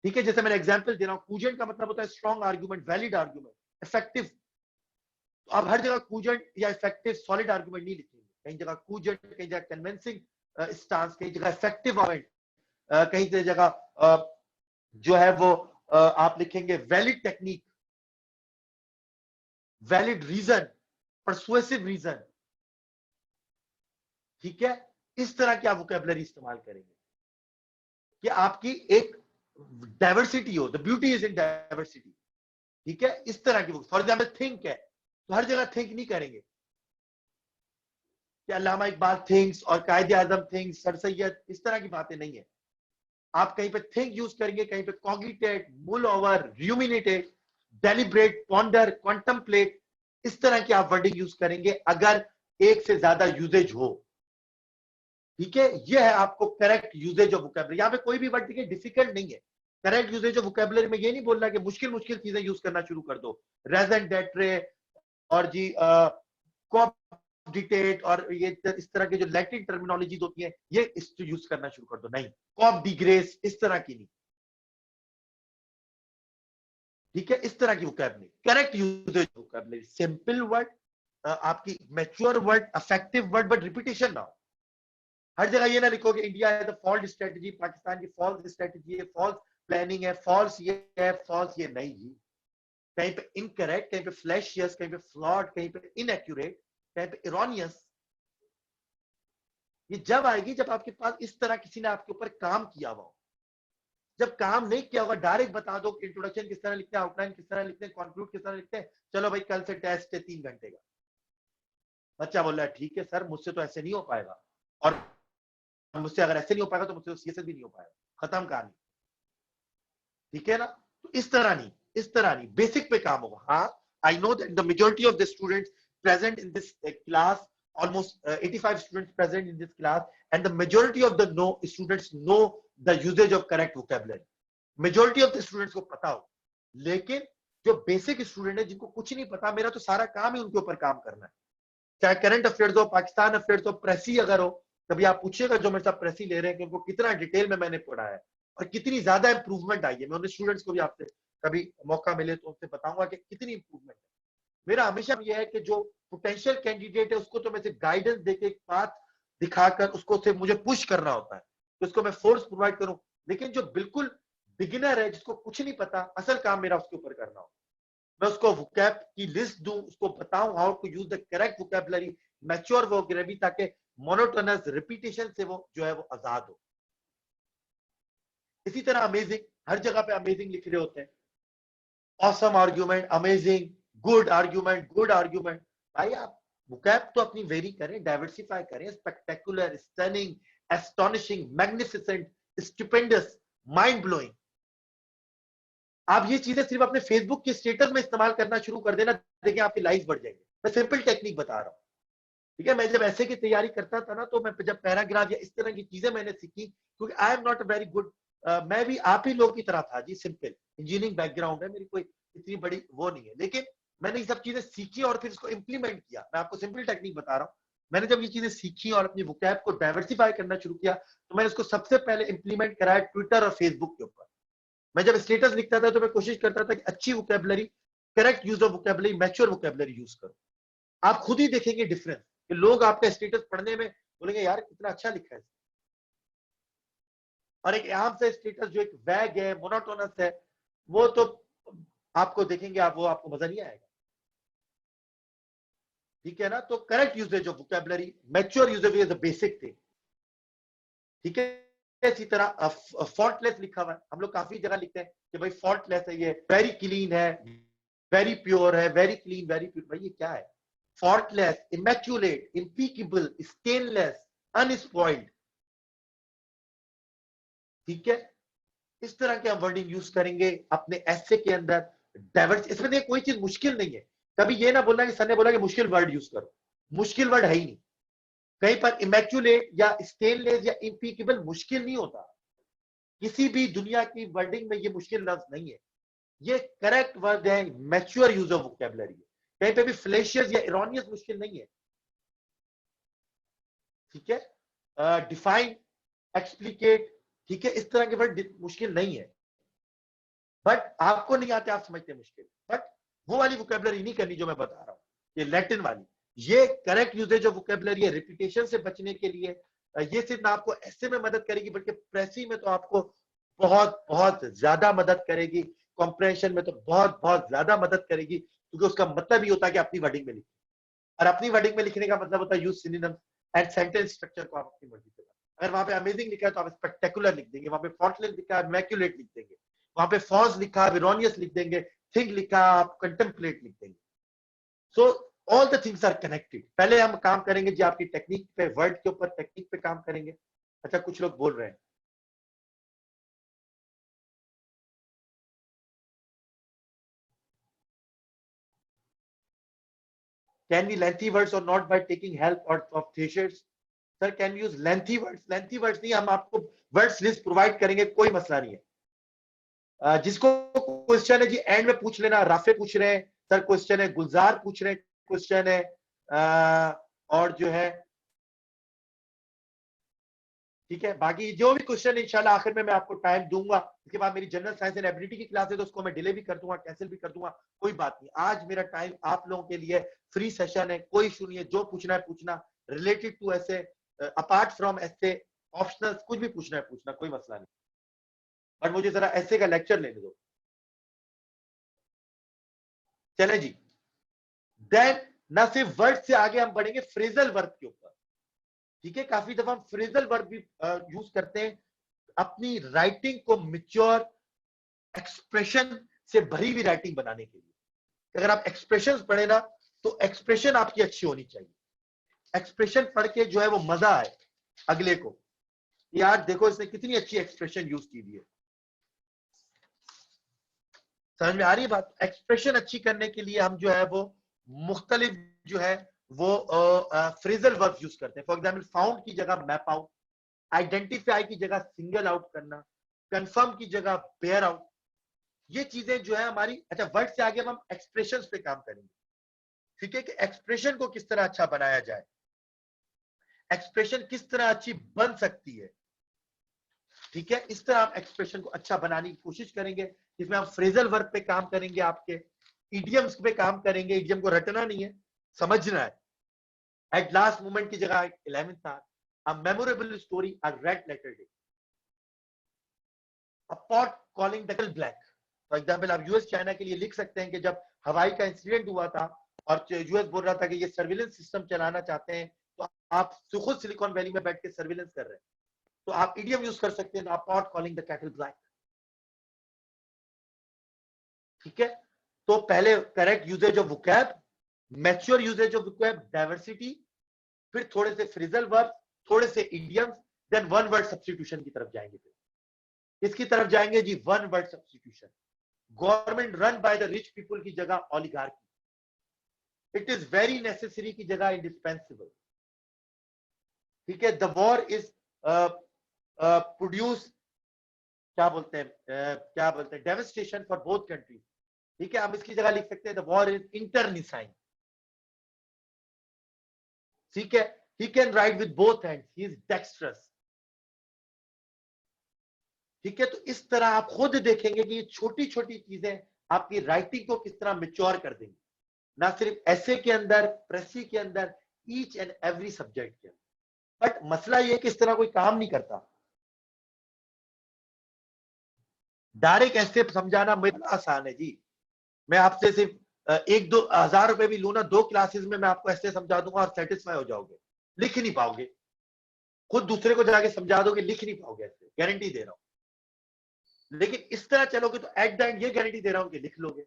ठीक है, जैसे मैंने एग्जांपल दे रहा हूं, कूजेंट का मतलब होता है strong argument, valid argument, effective. तो आप हर जगह कूजेंट या इफेक्टिव सॉलिड आर्गुमेंट नहीं लिखेंगे, कहीं जगह कूजेंट, कहीं जगह कन्विंसिंग स्टांस, कहीं जगह इफेक्टिव आर्गुमेंट, कहीं जगह जो है वो आप लिखेंगे valid technique, valid reason, persuasive reason. ठीक है, इस तरह की आप वोकेबलरी इस्तेमाल करेंगे कि आपकी एक डाइवर्सिटी हो। The beauty is in diversity. ठीक है, इस तरह की बुक। फॉर एग्जाम्पल थिंक है, तो हर जगह थिंक नहीं करेंगे कि अल्लामा इकबाल थिंक्स और कायदे आजम थिंक्स, सर सैयद, इस तरह की बातें नहीं है। आप कहीं पे थिंक यूज करेंगे, कहीं पे कॉग्निटेट, मुल ओवर, रूमिनेटेड, डेलिब्रेट, पॉन्डर, कॉन्टम्पलेट, इस तरह की आप वर्डिंग यूज करेंगे अगर एक से ज्यादा यूजेज हो। ठीक है, यह है आपको करेक्ट यूजेज ऑफ वोकैबुलरी। यहां पे कोई भी वर्ड देखिए डिफिकल्ट नहीं है। करेक्ट यूजेज ऑफ वोकैबुलरी में ये नहीं बोलना कि मुश्किल मुश्किल चीजें यूज करना शुरू कर दो, रेजेंट डेट्रे और जी कॉपडिटेट और ये इस तरह की जो लैटिन टर्मिनोलॉजीज होती है, ये इसको यूज करना शुरू कर दो। नहीं, कॉप डिग्रेस, इस तरह की नहीं। ठीक है, इस तरह की vocabulary, correct usage vocabulary, simple word, आपकी mature word, effective word, but repetition ना हो। हर जगह ये ना लिखो कि इंडिया है द फॉल्ट स्ट्रेटजी, पाकिस्तान की फॉल्स स्ट्रेटजी है, फॉल्स प्लानिंग है, फॉल्स ये है, फॉल्स ये नहीं जी। कहीं पे इनकरेक्ट, कहीं पे फ्लैशियस, कहीं पे फ्लॉड, कहीं पे इनएक्यूरेट, कहीं पे इरोनियस। ये जब आएगी जब आपके पास इस तरह किसी ने आपके ऊपर काम किया हुआ हो। जब काम नहीं किया होगा, डायरेक्ट बता दो कि इंट्रोडक्शन किस तरह लिखते हैं, आउटलाइन किस तरह लिखते हैं, कंक्लूड किस तरह लिखते हैं, चलो भाई कल से टेस्ट है 3 घंटे का। बच्चा बोल रहा है ठीक है सर, मुझसे तो ऐसे नहीं हो पाएगा, और मुझसे अगर ऐसे नहीं हो पाएगा तो मुझसे तो सीएसएस भी नहीं हो पाएगा। खत्म कहानी। ठीक है ना, तो इस तरह नहीं, इस तरह नहीं, बेसिक पे काम होगा। हाँ, I know that the majority of the students present in this class, almost 85 students present in this class, and the majority of the students know the usage of correct vocabulary. Majority of the students को पता हो, लेकिन जो बेसिक स्टूडेंट है, जिनको कुछ नहीं पता, मेरा तो सारा काम ही उनके ऊपर काम करना है। चाहे करंट अफेयर्स हो, पाकिस्तान अफेयर्स हो, प्रेसी अगर हो, कभी आप पूछिएगा जो मेरे साथ प्रेसी ले रहे हैं कि उनको कितना डिटेल में मैंने पढ़ा है और कितनी ज्यादा इंप्रूवमेंट आई है। मैं उन स्टूडेंट्स को भी आपसे कभी मौका मिले तो उनसे बताऊंगा कि कितनी इंप्रूवमेंट है। मेरा हमेशा यह है कि जो पोटेंशियल कैंडिडेट है उसको तो मैं सिर्फ गाइडेंस देके, एक पाथ दिखाकर उसको सिर्फ मुझे पुश करना होता है, तो उसको मैं फोर्स प्रोवाइड करूं। लेकिन जो बिल्कुल बिगिनर है, जिसको कुछ नहीं पता, असल काम मेरा उसके ऊपर करना हो। मैं उसको वोकैब की लिस्ट दूं, उसको बताऊं how to use the correct vocabulary, mature vocabulary, ताकि मोनोटोनस रिपीटेशन से वो जो है वो आजाद हो। इसी तरह अमेजिंग, हर जगह पे अमेजिंग लिख रहे होते हैं, awesome argument, amazing, good argument, good argument. भाई आप वोकैब तो अपनी वेरी करें, डाइवर्सिफाई करें, spectacular, stunning, astonishing, magnificent, stupendous, mind blowing. आप ये चीजें सिर्फ अपने फेसबुक के स्टेटस में इस्तेमाल करना शुरू कर देना, देखिए आपकी लाइफ बढ़ जाएंगे। मैं सिंपल टेक्निक बता रहा हूँ, ठीक है। मैं जब ऐसे की तैयारी करता था ना, तो मैं जब पैराग्राफ या इस तरह की चीजें मैंने सीखी, क्योंकि I am not a very good, मैं भी आप ही लोगों की तरह था जी, सिंपल इंजीनियरिंग बैकग्राउंड है मेरी, कोई इतनी बड़ी वो नहीं है। लेकिन मैंने ये सब चीजें सीखी और फिर इसको इंप्लीमेंट किया। मैं आपको सिंपल टेक्निक बता रहा हूँ। मैंने जब ये चीजें सीखी और अपनी वोकैब को डाइवर्सिफाई करना शुरू किया, तो मैंने इसको सबसे पहले इंप्लीमेंट कराया ट्विटर और फेसबुक के ऊपर। मैं जब स्टेटस लिखता था तो मैं कोशिश करता था कि अच्छी vocabulary, correct use of vocabulary, mature vocabulary use करो। आप खुद ही देखेंगे डिफरेंस कि लोग आपका स्टेटस पढ़ने में बोलेंगे यार कितना अच्छा लिखा है, और एक आम से स्टेटस जो एक वैग है, मोनोटोनस है, वो तो आपको देखेंगे आप, वो आपको मजा नहीं आएगा। ठीक है ना। तो correct usage of vocabulary, mature usage is the basic thing. ठीक है। इसी तरह फॉल्टलेस लिखा हुआ है, हम लोग काफी जगह लिखते हैं कि भाई फॉल्टलेस है, ये वेरी क्लीन है, वेरी प्योर है, वेरी क्लीन, वेरी प्योर। भाई ये क्या है? Faultless, immaculate, impeccable, stainless, unspoiled. ठीक है। इस तरह के हम वर्डिंग यूज करेंगे अपने ऐसे के अंदर। डाइवर्स, इसमें देखिए कोई चीज मुश्किल नहीं है। कभी ये ना बोलना कि सर ने बोला कि मुश्किल वर्ड यूज करो, मुश्किल वर्ड है ही नहीं। कहीं पर इमैक्युलेट या स्टेनलेस या इम्पीकेबल मुश्किल नहीं होता। किसी भी दुनिया की वर्डिंग में ये मुश्किल लफ्ज नहीं है, ये करेक्ट वर्ड है, मैच्योर यूज ऑफ वोकैबुलरी है। कहीं पे भी फ्लेशियस या इरोनियस मुश्किल नहीं है। ठीक है। डिफाइन, एक्सप्लिकेट, ठीक है, इस तरह के वर्ड मुश्किल नहीं है। बट आपको नहीं आते, आप समझते हैं मुश्किल। बट वो वाली वोकैबुलरी नहीं करनी जो मैं बता रहा हूँ, ये लैटिन वाली। ये करेक्ट यूजेज ऑफ वोकैबुलरी है रिपीटेशन से बचने के लिए। ये सिर्फ ना आपको ऐसे में मदद करेगी, बल्कि प्रेसी में तो आपको बहुत बहुत ज्यादा मदद करेगी। कॉम्प्रेंशन में तो बहुत बहुत ज्यादा मदद करेगी, क्योंकि उसका मतलब ही होता है कि अपनी वर्डिंग में लिखें। और अपनी वर्डिंग में लिखने का मतलब होता है use synonyms and sentence structure को आप अपनी मर्जी से। अगर वहां पे अमेजिंग लिखा है तो आप स्पेक्टेकुलर लिख देंगे, वहां पे फॉन्टलेस लिखा है इमैक्युलेट लिख देंगे, वहां पे फॉज लिखा है इरोनियस लिख देंगे, थिंक लिखा आप कंटेम्पलेट लिख देंगे। So all the things are connected. पहले हम काम करेंगे जी आपकी टेक्निक पे, वर्ड के ऊपर टेक्निक पे काम करेंगे। अच्छा, कुछ लोग बोल रहे हैं can we lengthy words or not by taking help or of thesaurs? Sir can we use lengthy words? Lengthy words नहीं, हम आपको वर्ड्स लिस्ट प्रोवाइड करेंगे, कोई मसला नहीं है। जिसको क्वेश्चन है जी एंड में पूछ लेना। राफे पूछ रहे हैं सर क्वेश्चन है, गुलजार पूछ रहे हैं क्वेश्चन है, और जो है ठीक है, बाकी जो भी क्वेश्चन इंशाल्लाह आखिर में मैं आपको टाइम दूंगा। इसके बाद मेरी जनरल साइंस एंड एबिलिटी की क्लास है, तो उसको मैं डिले भी कर दूंगा, कैंसिल भी कर दूंगा, कोई बात नहीं। आज मेरा टाइम आप लोगों के लिए फ्री सेशन है, कोई इशू नहीं है। जो पूछना है पूछना, रिलेटेड टू ऐसे, अपार्ट फ्रॉम ऐसे, ऑप्शनल, कुछ भी पूछना है पूछना, कोई मसला नहीं। बट मुझे जरा ऐसे का लेक्चर लेने दो। चले जी। देन ना सिर्फ वर्ड से आगे हम बढ़ेंगे फ्रेजल वर्ब के ऊपर। ठीक है, काफी दफा हम फ्रेजल वर्ब भी यूज करते हैं अपनी राइटिंग को मिच्योर, एक्सप्रेशन से भरी हुई राइटिंग बनाने के लिए। अगर आप एक्सप्रेशन पढ़े ना, तो एक्सप्रेशन आपकी अच्छी होनी चाहिए। एक्सप्रेशन पढ़ के जो है वो मजा आए अगले को, यार देखो इसने कितनी अच्छी एक्सप्रेशन यूज की है। समझ में आ रही है बात? एक्सप्रेशन अच्छी करने के लिए हम जो है वो मुख्तलिफ जो है वो फ्रेजल वर्ब यूज करते हैं। फॉर एग्जाम्पल, फाउंड की जगह मैप आउट, आइडेंटिफाई की जगह सिंगल आउट करना, कंफर्म की जगह बेयर आउट। ये चीजें जो है हमारी। अच्छा, वर्ड से आगे हम एक्सप्रेशंस पे काम करेंगे, ठीक है, कि एक्सप्रेशन को किस तरह अच्छा बनाया जाए, एक्सप्रेशन किस तरह अच्छी बन सकती है, ठीक है। इस तरह आप एक्सप्रेशन को अच्छा बनाने की कोशिश करेंगे, जिसमें आप फ्रेजल वर्ब पे काम करेंगे, आपके इडियम्स पे काम करेंगे। इडियम को रटना नहीं है, समझना है। एट लास्ट मोमेंट की जगह 11th था, a memorable story, a red letter day, a pot calling the black. For example आप यूएस चाइना के लिए लिख सकते हैं कि जब हवाई का इंसिडेंट हुआ था और यूएस बोल रहा था कि ये सर्विलेंस सिस्टम चलाना चाहते हैं, तो आप खुद सिलिकॉन वैली में बैठ के सर्विलेंस कर रहे हैं, तो आप इडियम यूज कर सकते हैं, आप pot calling the kettle black, ठीक है। तो पहले correct usage of vocab, mature usage of vocab, diversity, फिर थोड़े से फ्रेजल वर्ब, थोड़े से idioms, then one word substitution की तरफ जाएंगे। फिर इसकी तरफ जाएंगे जी, one word substitution. Government run by the rich people की जगह oligarchy, it is very necessary की जगह इंडिस्पेंसिबल, ठीक है। द वॉर इज प्रोड्यूस, क्या बोलते हैं डेवस्टेशन फॉर बोथ कंट्रीज, ठीक है। हम इसकी जगह लिख सकते हैं द वॉर इज इंटरनिसाइन, ठीक है। He can write with both hands, he is dextrous, ठीक है। तो इस तरह आप खुद देखेंगे कि ये छोटी छोटी चीजें आपकी राइटिंग को किस तरह मेच्योर कर देंगी, ना सिर्फ ऐसे के अंदर, प्रेसी के अंदर, ईच एंड एवरी सब्जेक्ट के अंदर। बट मसला ये कि इस तरह कोई काम नहीं करता। डायरेक्ट ऐसे समझाना मेरा आसान है जी। मैं आपसे सिर्फ 1-2 हज़ार रुपए भी लू ना, 2 क्लासेस में मैं आपको ऐसे समझा दूंगा और सेटिस्फाई हो जाओगे, लिख नहीं पाओगे। खुद दूसरे को जाके समझा दोगे, लिख नहीं पाओगे, ऐसे गारंटी दे रहा हूं। लेकिन इस तरह चलोगे तो एट द एंड ये गारंटी दे रहा हूं कि लिख लोगे।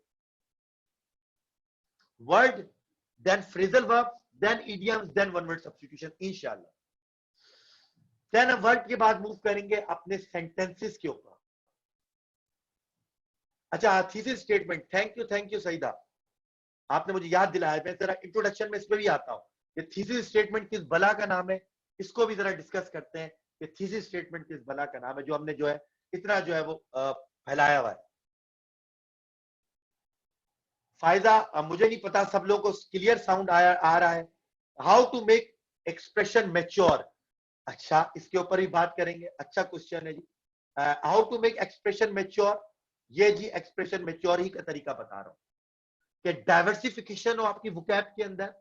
Word, then phrasal verb, then idioms, then one word substitution, इंशाल्लाह। देन हम वर्ड के बाद मूव करेंगे अपने सेंटेंसेस के ऊपर। अच्छा, thesis statement, thank you Saeeda, आपने मुझे याद दिलाया। मैं जरा इंट्रोडक्शन में इस पे भी आता हूं कि थीसिस स्टेटमेंट किस बला का नाम है, इसको भी जरा डिस्कस करते हैं कि थीसिस स्टेटमेंट किस बला का नाम है, जो हमने जो है इतना जो है वो फैलाया हुआ है। फायदा, मुझे नहीं पता सब लोगों को क्लियर साउंड आ रहा है। How to make expression mature, अच्छा इसके ऊपर भी बात करेंगे। अच्छा क्वेश्चन है जी, how to make expression mature. ये जी एक्सप्रेशन मैच्योर ही का तरीका बता रहा हूं कि डाइवर्सिफिकेशन हो आपकी वोकैब के अंदर,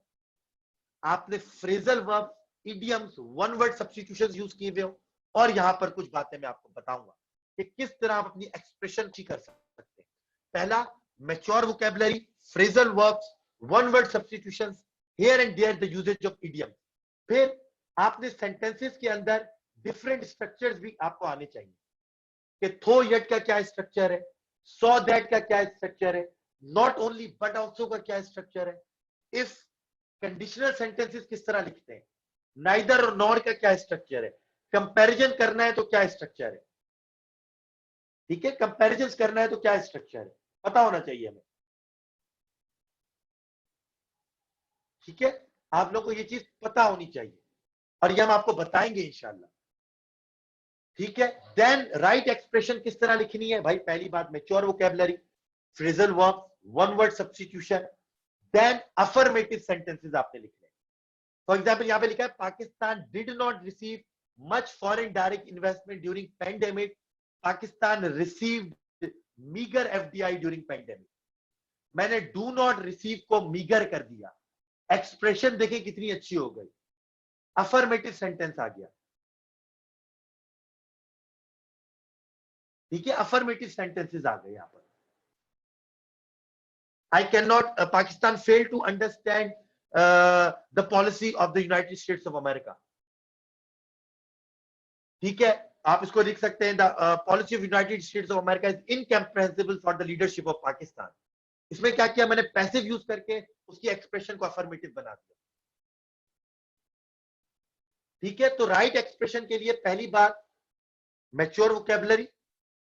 आपने phrasal verb, idioms, one word substitutions use किए हुए हो, और यहां पर कुछ बातें मैं आपको बताऊंगा कि किस तरह आप अपनी एक्सप्रेशन अच्छी कर सकते हैं। पहला, mature vocabulary, phrasal verbs, one word substitutions, here and there the usage of idiom. फिर आपने सेंटेंसेस के अंदर डिफरेंट स्ट्रक्चर्स भी आपको आने चाहिए कि थो यट का क्या स्ट्रक्चर है, सो दैट का क्या स्ट्रक्चर है, नॉट ओनली बट ऑल्सो का क्या स्ट्रक्चर है, इफ कंडीशनल सेंटेंसेस किस तरह लिखते हैं, नाइदर और नॉर का क्या स्ट्रक्चर है, कंपैरिजन करना है तो क्या स्ट्रक्चर है, ठीक है। कंपैरिजन करना है तो क्या स्ट्रक्चर है, पता होना चाहिए हमें, ठीक है। आप लोगों को ये चीज पता होनी चाहिए और ये हम आपको बताएंगे इंशाल्लाह, ठीक है। देन राइट एक्सप्रेशन किस तरह लिखनी है भाई, पहली बात mature vocabulary, phrasal verb, one word substitution, then affirmative sentences आपने लिखने। फॉर एग्जांपल यहां पे लिखा है Pakistan did not receive much foreign direct investment during pandemic, Pakistan received meagre FDI during pandemic. मैंने डू नॉट रिसीव को मीगर कर दिया, एक्सप्रेशन देखें कितनी अच्छी हो गई, अफर्मेटिव सेंटेंस आ गया, ठीक है। अफर्मेटिव सेंटेंसेस आ गए यहां पर। I cannot, Pakistan failed to understand the policy of the United States of America. ठीक है, आप इसको लिख सकते हैं the policy of United States of America is incomprehensible for the leadership of Pakistan. इसमें क्या किया मैंने, पैसिव यूज करके उसकी एक्सप्रेशन को अफर्मेटिव बना दिया, ठीक है। तो राइट एक्सप्रेशन के लिए पहली बात मैच्योर वोकैबुलरी,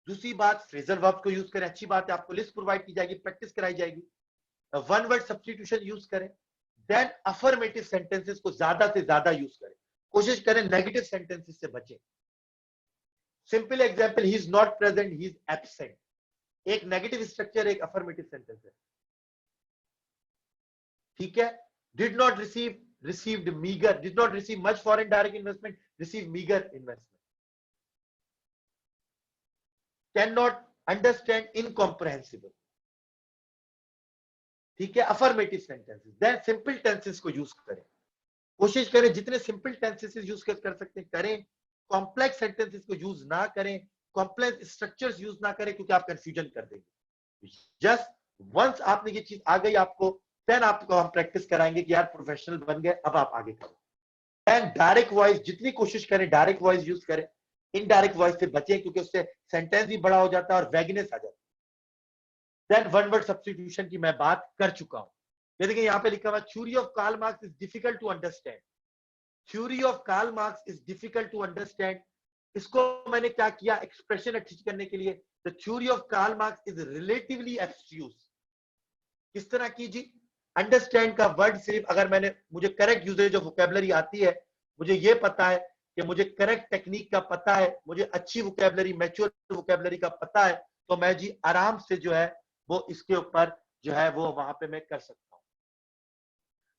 दूसरी बात फ्रेजल वर्ब्स को यूज करें, अच्छी बात है, आपको लिस्ट प्रोवाइड की जाएगी, प्रैक्टिस कराई जाएगी, वन वर्ड सब्स्टिट्यूशन यूज करें, देन अफर्मेटिव सेंटेंसेस को ज्यादा से ज्यादा यूज करें, कोशिश करें नेगेटिव सेंटेंसेस से बचें। Simple example, he is not present, he is absent, एक नेगेटिव स्ट्रक्चर, एक अफर्मेटिव सेंटेंस है, ठीक है। Did not receive, received meagre, did not receive much foreign direct investment, receive meagre investment. Can not understand, incomprehensible, ठीक है, affirmative sentences. Then simple tenses को यूज करें, कोशिश करें जितने सिंपल टेंसेस यूज कर सकते हैं करें, कॉम्प्लेक्स सेंटेंसेस को यूज ना करें, कॉम्प्लेक्स स्ट्रक्चर्स यूज ना करें, क्योंकि आप कंफ्यूजन कर देंगे। जस्ट वंस आपने ये चीज आ गई आपको, देन आपको हम प्रैक्टिस कराएंगे कि यार प्रोफेशनल बन गए, अब आप आगे करो। एंड डायरेक्ट वॉइस जितनी कोशिश करें डायरेक्ट वॉइस यूज करें, इनडायरेक्ट वॉइस से बचें, क्योंकि उससे सेंटेंस भी बड़ा हो जाता है और वैगनेस आ जाती है। देन वन वर्ड सब्स्टिट्यूशन की मैं बात कर चुका हूं। ये देखिए यहाँ पे लिखा हुआ, theory of Karl Marx is difficult to understand, theory of Karl Marx is difficult to understand. इसको मैंने क्या किया, एक्सप्रेशन अच्छी करने के लिए, the theory of Karl Marx is relatively abstruse. किस तरह की जी, अंडरस्टैंड का वर्ड सिर्फ अगर मैंने, मुझे करेक्ट यूजेज ऑफ वोकैबुलरी आती है, मुझे ये पता है कि मुझे करेक्ट टेक्निक का पता है, मुझे अच्छी वोकैबुलरी, मैच्योर वोकैबुलरी का पता है, तो मैं जी आराम से जो है वो इसके ऊपर जो है वो वहां पे मैं कर सकता हूं।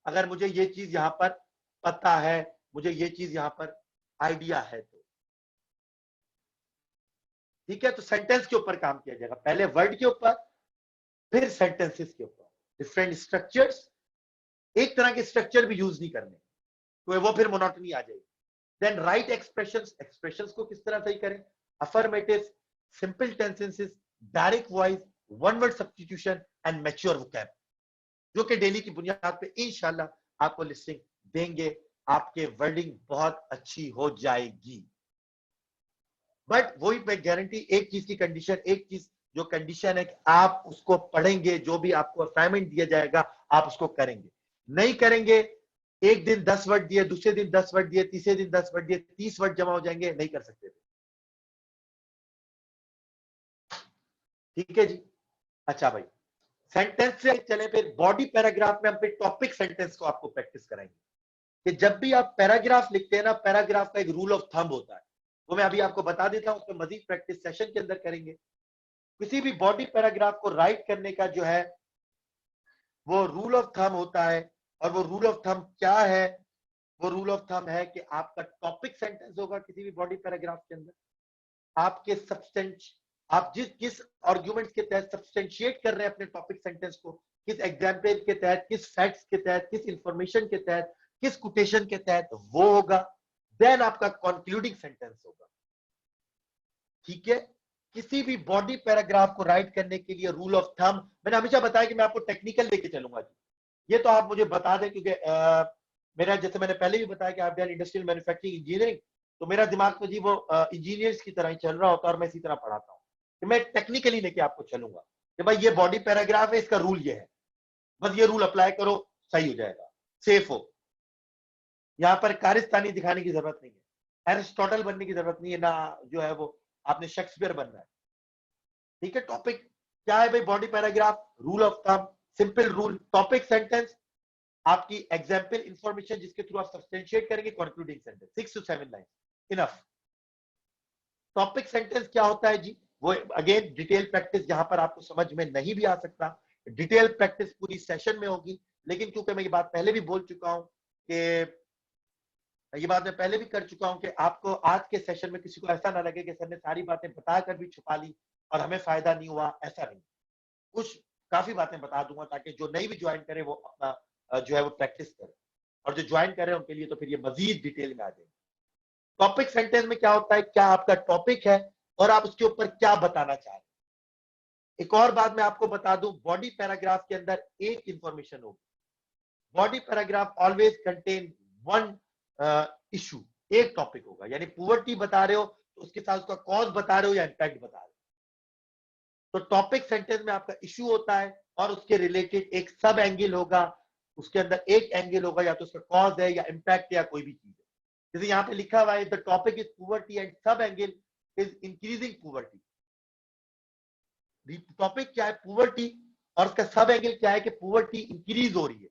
अगर मुझे ये चीज यहां पर पता है, मुझे ये चीज यहां पर आइडिया है, तो ठीक है। तो सेंटेंस के ऊपर काम किया जाएगा, पहले वर्ड के ऊपर, फिर सेंटेंसेस के ऊपर, डिफरेंट स्ट्रक्चर्स, एक तरह के स्ट्रक्चर भी यूज नहीं करने, तो वो फिर मोनोटनी आ जाएगी। देन राइट एक्सप्रेशंस, एक्सप्रेशंस को किस तरह सही करें, affirmative, simple tenses, direct voice, one word substitution and mature vocab, जो कि डेली की बुनियाद पे इंशाल्लाह आपको लिस्टिंग देंगे, आपके वर्डिंग बहुत अच्छी हो जाएगी। बट वही मैं गारंटी, एक चीज की कंडीशन, एक चीज जो कंडीशन है कि आप उसको पढ़ेंगे, जो भी आपको असाइनमेंट दिया जाएगा आप उसको करेंगे। नहीं करेंगे, एक दिन 10 वर्ड दिए, दूसरे दिन 10 वर्ड दिए, तीसरे दिन 10 वर्ड दिए, 30 वर्ड जमा हो जाएंगे, नहीं कर सकते। ठीक है जी। अच्छा भाई, सेंटेंस से चले, फिर बॉडी पैराग्राफ में हम फिर टॉपिक सेंटेंस को आपको प्रैक्टिस कराएंगे कि जब भी आप पैराग्राफ लिखते हैं ना, पैराग्राफ का एक रूल ऑफ थंब होता है, वो मैं अभी आपको बता देता हूं, उसमें मजीद प्रैक्टिस सेशन के अंदर करेंगे। किसी भी बॉडी पैराग्राफ को राइट करने का जो है वो रूल ऑफ थंब होता है, और वो रूल ऑफ थंब क्या है, वो रूल ऑफ थंब है कि आपका टॉपिक सेंटेंस होगा किसी भी बॉडी पैराग्राफ के अंदर, आपके सब्सटेंश, आप जिस किस आर्गुमेंट्स के तहत सब्सटेंशिएट कर रहे हैं अपने टॉपिक सेंटेंस को, किस एग्जाम्पल के तहत, किस फैक्ट्स के तहत, किस इंफॉर्मेशन के तहत, किस कोटेशन के तहत, वो होगा। देन आपका कंक्लूडिंग सेंटेंस होगा, ठीक है। किसी भी बॉडी पैराग्राफ को राइट करने के लिए रूल ऑफ थंब, मैंने हमेशा बताया कि मैं आपको टेक्निकल लेके चलूंगा जी, ये तो आप मुझे बता दें, क्योंकि मेरा, जैसे मैंने पहले भी बताया कि आप डन इंडस्ट्रियल मैन्युफैक्चरिंग इंजीनियरिंग, तो मेरा दिमाग तो जी वो इंजीनियर्स की तरह ही चल रहा होता है, और मैं इसी तरह पढ़ाता हूँ कि मैं टेक्निकली लेके आपको चलूंगा कि भाई ये बॉडी पैराग्राफ है, इसका रूल ये है, बस ये रूल अप्लाई करो, सही हो जाएगा, सेफ हो। यहाँ पर कारिस्तानी दिखाने की जरूरत नहीं है, एरिस्टोटल बनने की जरूरत नहीं है ना, जो है वो आपने शेक्सपियर बनना है। ठीक है। टॉपिक क्या है भाई, body paragraph, rule of thumb, simple rule, topic sentence, आपकी एग्जाम्पल इंफॉर्मेशन जिसके थ्रू आप सब्सटेंशिएट करेंगे, concluding sentence, 6 to 7 line, enough. Topic sentence क्या होता है जी, वो अगेन डिटेल प्रैक्टिस, जहां पर आपको समझ में नहीं भी आ सकता, डिटेल प्रैक्टिस पूरी सेशन में होगी। लेकिन क्योंकि मैं ये बात पहले भी बोल चुका हूं कि, ये बात मैं पहले भी कर चुका हूं कि आपको आज के सेशन में किसी को ऐसा ना लगे कि सर ने सारी बातें बताकर भी छुपा ली और हमें फायदा नहीं हुआ, ऐसा नहीं। कुछ काफी बातें बता दूंगा ताकि जो नई भी ज्वाइन करे वो अपना जो है वो प्रैक्टिस करे, और जो ज्वाइन करे उनके लिए तो फिर ये मजीद डिटेल में आ जाएगी। टॉपिक सेंटेंस में क्या होता है, क्या आपका टॉपिक है और आप उसके ऊपर क्या बताना चाह रहे हैं। एक और बात मैं आपको बता दूं, बॉडी पैराग्राफ के अंदर एक इंफॉर्मेशन होगी, body paragraph always contain one issue, एक टॉपिक होगा, यानी पुअर्टी बता रहे हो तो उसके साथ उसका कॉज बता रहे हो या इंपैक्ट बता रहे हो। तो टॉपिक सेंटेंस में आपका इशू होता है और उसके रिलेटेड एक सब एंगल होगा, उसके अंदर एक एंगल होगा, या तो उसका कॉज है या इंपैक्ट है या कोई भी चीज है। जैसे यहाँ पे लिखा हुआ है, the topic is poverty and sub angle is increasing poverty. Topic क्या है, पुअर्टी, और उसका सब एंगल क्या है कि पुअर्टी इंक्रीज हो रही है।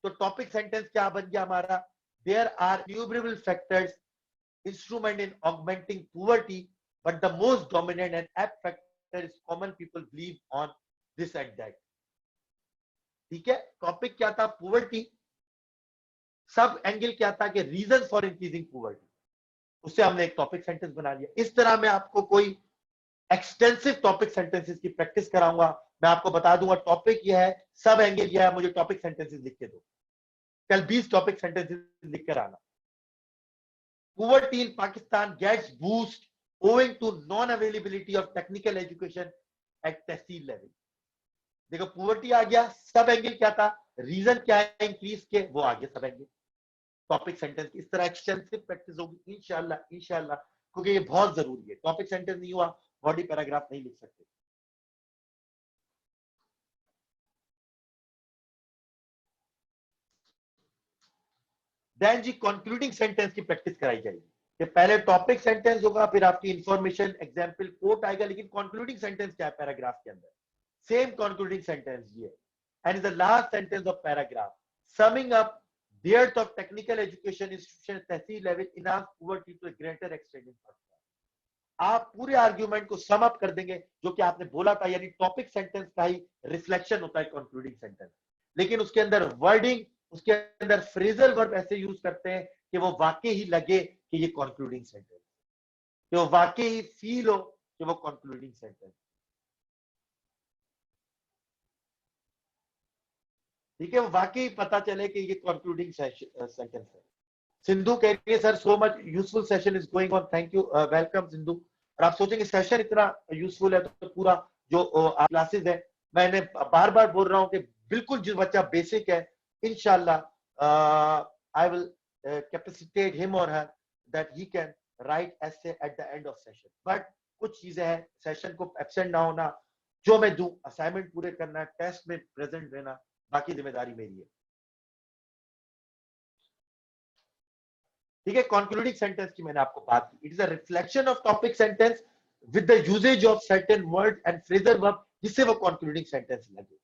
तो टॉपिक सेंटेंस क्या बन गया हमारा, there are numerable factors instrument in augmenting poverty, but the most dominant and apt factor factor is common people believe on this and that. ठीक है, टॉपिक क्या था? पुअर्टी। सब एंगल क्या था कि रीजन फॉर इंक्रीजिंग पुअर्टी, उससे हमने एक टॉपिक सेंटेंस बना लिया। इस तरह मैं आपको कोई एक्सटेंसिव टॉपिक सेंटेंसेस की प्रैक्टिस कराऊंगा। मैं आपको बता दूंगा टॉपिक यह है, सब एंगल यह है, मुझे टॉपिक सेंटेंसेस लिख के दो। कल 20 टॉपिक सेंटेंसेस लिख कर आना। Poverty in Pakistan gets boost owing to non availability of technical education at tehsil level. देखो पुअर्टी आ गया, सब एंगल क्या था, रीजन क्या है इंक्रीज के, वो आ गया सब एंगल। टॉपिक सेंटेंस इस तरह एक्सटेंसिव प्रैक्टिस होगी इंशाल्लाह इंशाल्लाह, क्योंकि ये बहुत जरूरी है। टॉपिक सेंटेंस नहीं हुआ, बॉडी पैराग्राफ नहीं लिख सकते। देन जी कंक्लूडिंग सेंटेंस की प्रैक्टिस कराई जाएगी कि पहले टॉपिक सेंटेंस होगा, फिर आपकी इंफॉर्मेशन एग्जांपल कोट आएगा, लेकिन कंक्लूडिंग सेंटेंस क्या है पैराग्राफ के अंदर? सेम कंक्लूडिंग सेंटेंस ये, and is the last sentence of paragraph summing up the dearth of technical education institution at tehsil level enhance poverty to a greater extent in Pakistan। आप पूरे आर्ग्यूमेंट को सम अप कर देंगे जो कि आपने बोला था, यानी टॉपिक सेंटेंस का ही रिफ्लेक्शन होता है कंक्लूडिंग सेंटेंस, लेकिन उसके अंदर वर्डिंग, उसके अंदर फ्रेजल वर्ब ऐसे यूज करते हैं कि वो वाकई ही लगे कि ये कंक्लूडिंग सेंटेंस, कि वो वाकई ही फील हो कि वो कंक्लूडिंग सेंटेंस। ठीक है, वो वाकई पता चले कि ये कंक्लूडिंग सेंटेंस है। सिंधु कह रही है sir so much useful session is going on, thank you, welcome Sindhu. और आप सोचेंगे सेशन इतना यूजफुल है तो पूरा जो क्लासेस है, मैंने बार बार बोल रहा हूं कि बिल्कुल जो बच्चा बेसिक है इंशाल्लाह आई विल कैपेसिटेट हिम और her that he can write essay eight the end of session. But कुछ चीजें हैं, सेशन को एब्सेंट ना होना, जो मैं दूं असाइनमेंट पूरे करना, टेस्ट में प्रेजेंट रहना, बाकी जिम्मेदारी मेरी है। ठीक है, कंक्लूडिंग सेंटेंस की मैंने आपको बात की, it is a reflection of topic sentence with the usage of certain word and phrasal verb, जिससे वो कंक्लूडिंग सेंटेंस लगे।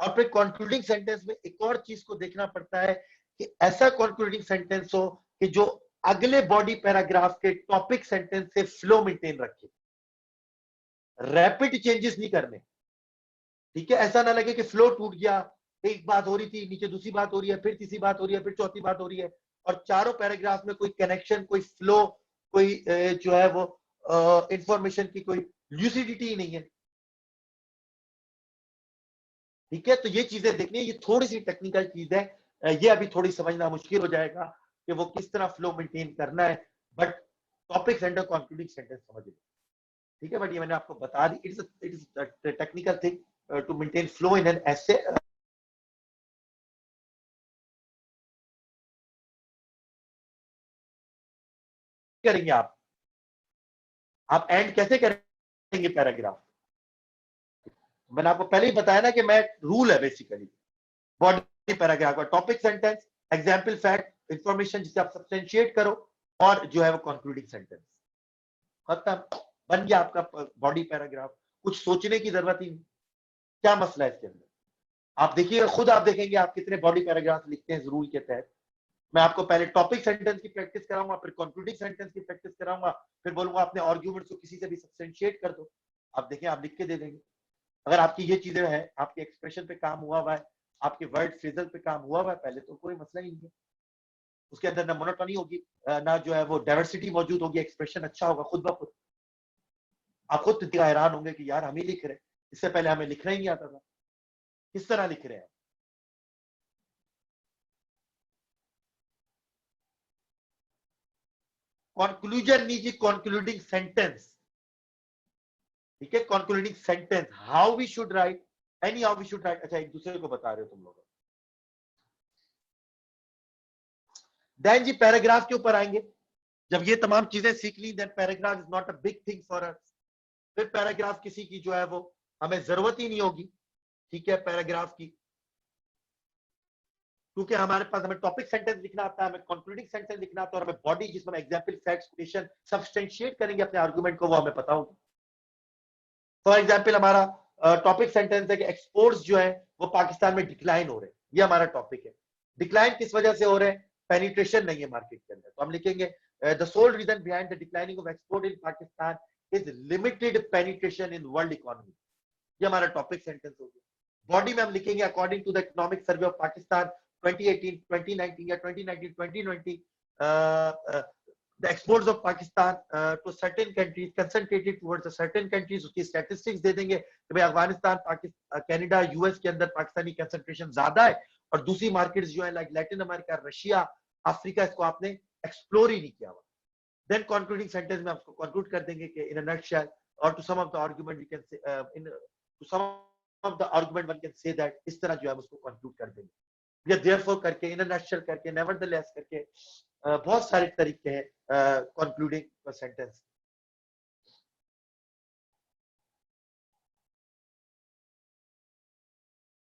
और फिर कंक्लूडिंग सेंटेंस में एक और चीज को देखना पड़ता है कि ऐसा कंक्लूडिंग सेंटेंस हो कि जो अगले बॉडी पैराग्राफ के टॉपिक सेंटेंस से फ्लो मेंटेन रखे, रैपिड चेंजेस नहीं करने। ठीक है, ऐसा ना लगे कि फ्लो टूट गया, एक बात हो रही थी, नीचे दूसरी बात हो रही है, फिर तीसरी बात हो रही है, फिर चौथी बात हो रही है, और चारों पैराग्राफ में कोई कनेक्शन, कोई फ्लो, कोई जो है वो इंफॉर्मेशन की कोई ल्यूसिडिटी नहीं है। ठीक है, तो ये चीजें देखनी है, ये थोड़ी सी टेक्निकल चीज है, ये अभी थोड़ी समझना मुश्किल हो जाएगा कि वो किस तरह फ्लो मेंटेन करना है, but topic centre concluding sentence समझ लो। ठीक है, बट ये मैंने आपको बता दी, it is technical thing to maintain flow in an essay. करेंगे आप एंड कैसे करेंगे पैराग्राफ? मैंने आपको पहले ही बताया ना कि मैं रूल है बेसिकली बॉडी पैराग्राफ का, topic sentence, example fact, information जिसे आप सब्सटेंशिएट करो, और जो है वो कंक्लूडिंग सेंटेंस। खत्म, बन गया आपका बॉडी पैराग्राफ, कुछ सोचने की जरूरत ही नहीं। क्या मसला है इसके अंदर? आप देखिए, खुद आप देखेंगे आप कितने बॉडी पैराग्राफ लिखते हैं रूल के तहत। मैं आपको पहले टॉपिक सेंटेंस की प्रैक्टिस कराऊंगा, फिर कंक्लूडिंग सेंटेंस की प्रैक्टिस कराऊंगा, फिर बोलूंगा अपने आर्ग्यूमेंट्स को किसी से भी सब्सटेंशिएट कर दो। आप देखिए, आप लिख के दे देंगे। अगर आपकी ये चीजें हैं, आपके एक्सप्रेशन पे काम हुआ हुआ है, आपके वर्ड फ्रेजल पे काम हुआ हुआ है पहले, तो कोई मसला ही नहीं है। उसके अंदर ना मोनोटोनी होगी, ना जो है वो डाइवर्सिटी मौजूद होगी, एक्सप्रेशन अच्छा होगा खुद ब खुद। आप खुद हैरान होंगे कि यार हम ही लिख रहे हैं, इससे पहले हमें लिखना ही नहीं आता था, किस तरह लिख रहे हैं। कंक्लूजन नीजिए, कंक्लूडिंग सेंटेंस। ठीक है, concluding sentence, how we should write, any how we should write. अच्छा, एक दूसरे को बता रहे हो तुम लोग। देन जी पैराग्राफ के ऊपर आएंगे। जब ये तमाम चीजें सीख ली, then paragraph is not a big thing for us. फिर पैराग्राफ किसी की जो है वो हमें जरूरत ही नहीं होगी। ठीक है, पैराग्राफ की, क्योंकि हमारे पास हमें टॉपिक सेंटेंस लिखना आता है, हमें कंक्लूडिंग सेंटेंस लिखना आता है, और हमें बॉडी जिसमें हम एग्जांपल फैक्ट्स क्वेश्चन सब्सटेंशिएट करेंगे अपने आर्गुमेंट को, वो हमें पता होगा। फॉर एग्जांपल हमारा टॉपिक सेंटेंस है कि एक्सपोर्ट्स जो है वो पाकिस्तान में डिक्लाइन हो रहे हैं, ये हमारा टॉपिक है। डिक्लाइन किस वजह से हो रहे हैं? पेनिट्रेशन नहीं है मार्केट के अंदर, तो हम लिखेंगे the sole reason behind the declining of export in Pakistan is limited penetration in world economy. ये हमारा टॉपिक सेंटेंस हो गया। बॉडी में हम लिखेंगे according to the economic survey of Pakistan 2018, 2019 या 2019, 2020, the exports of Pakistan to certain countries concentrated towards a certain countries, उसकी statistics दे देंगे कि भाई अफगानिस्तान, पाकिस्तान, कनाडा, यूएस के अंदर पाकिस्तानी कंसंट्रेशन ज्यादा है और दूसरी मार्केट्स जो है like Latin America, Russia, Africa, इसको आपने एक्सप्लोर ही नहीं किया हुआ। देन कंक्लूडिंग सेंटेंस में आपको कंक्लूड कर देंगे कि इन अ नटशेल और to sum of the argument we can say in to sum of the argument one can say that, इस तरह जो है उसको कंक्लूड कर देंगे, या देयरफॉर करके, इन अ नटशेल करके, नेवरदलेस करके, बहुत सारे तरीके हैं कंक्लूडिंग सेंटेंस।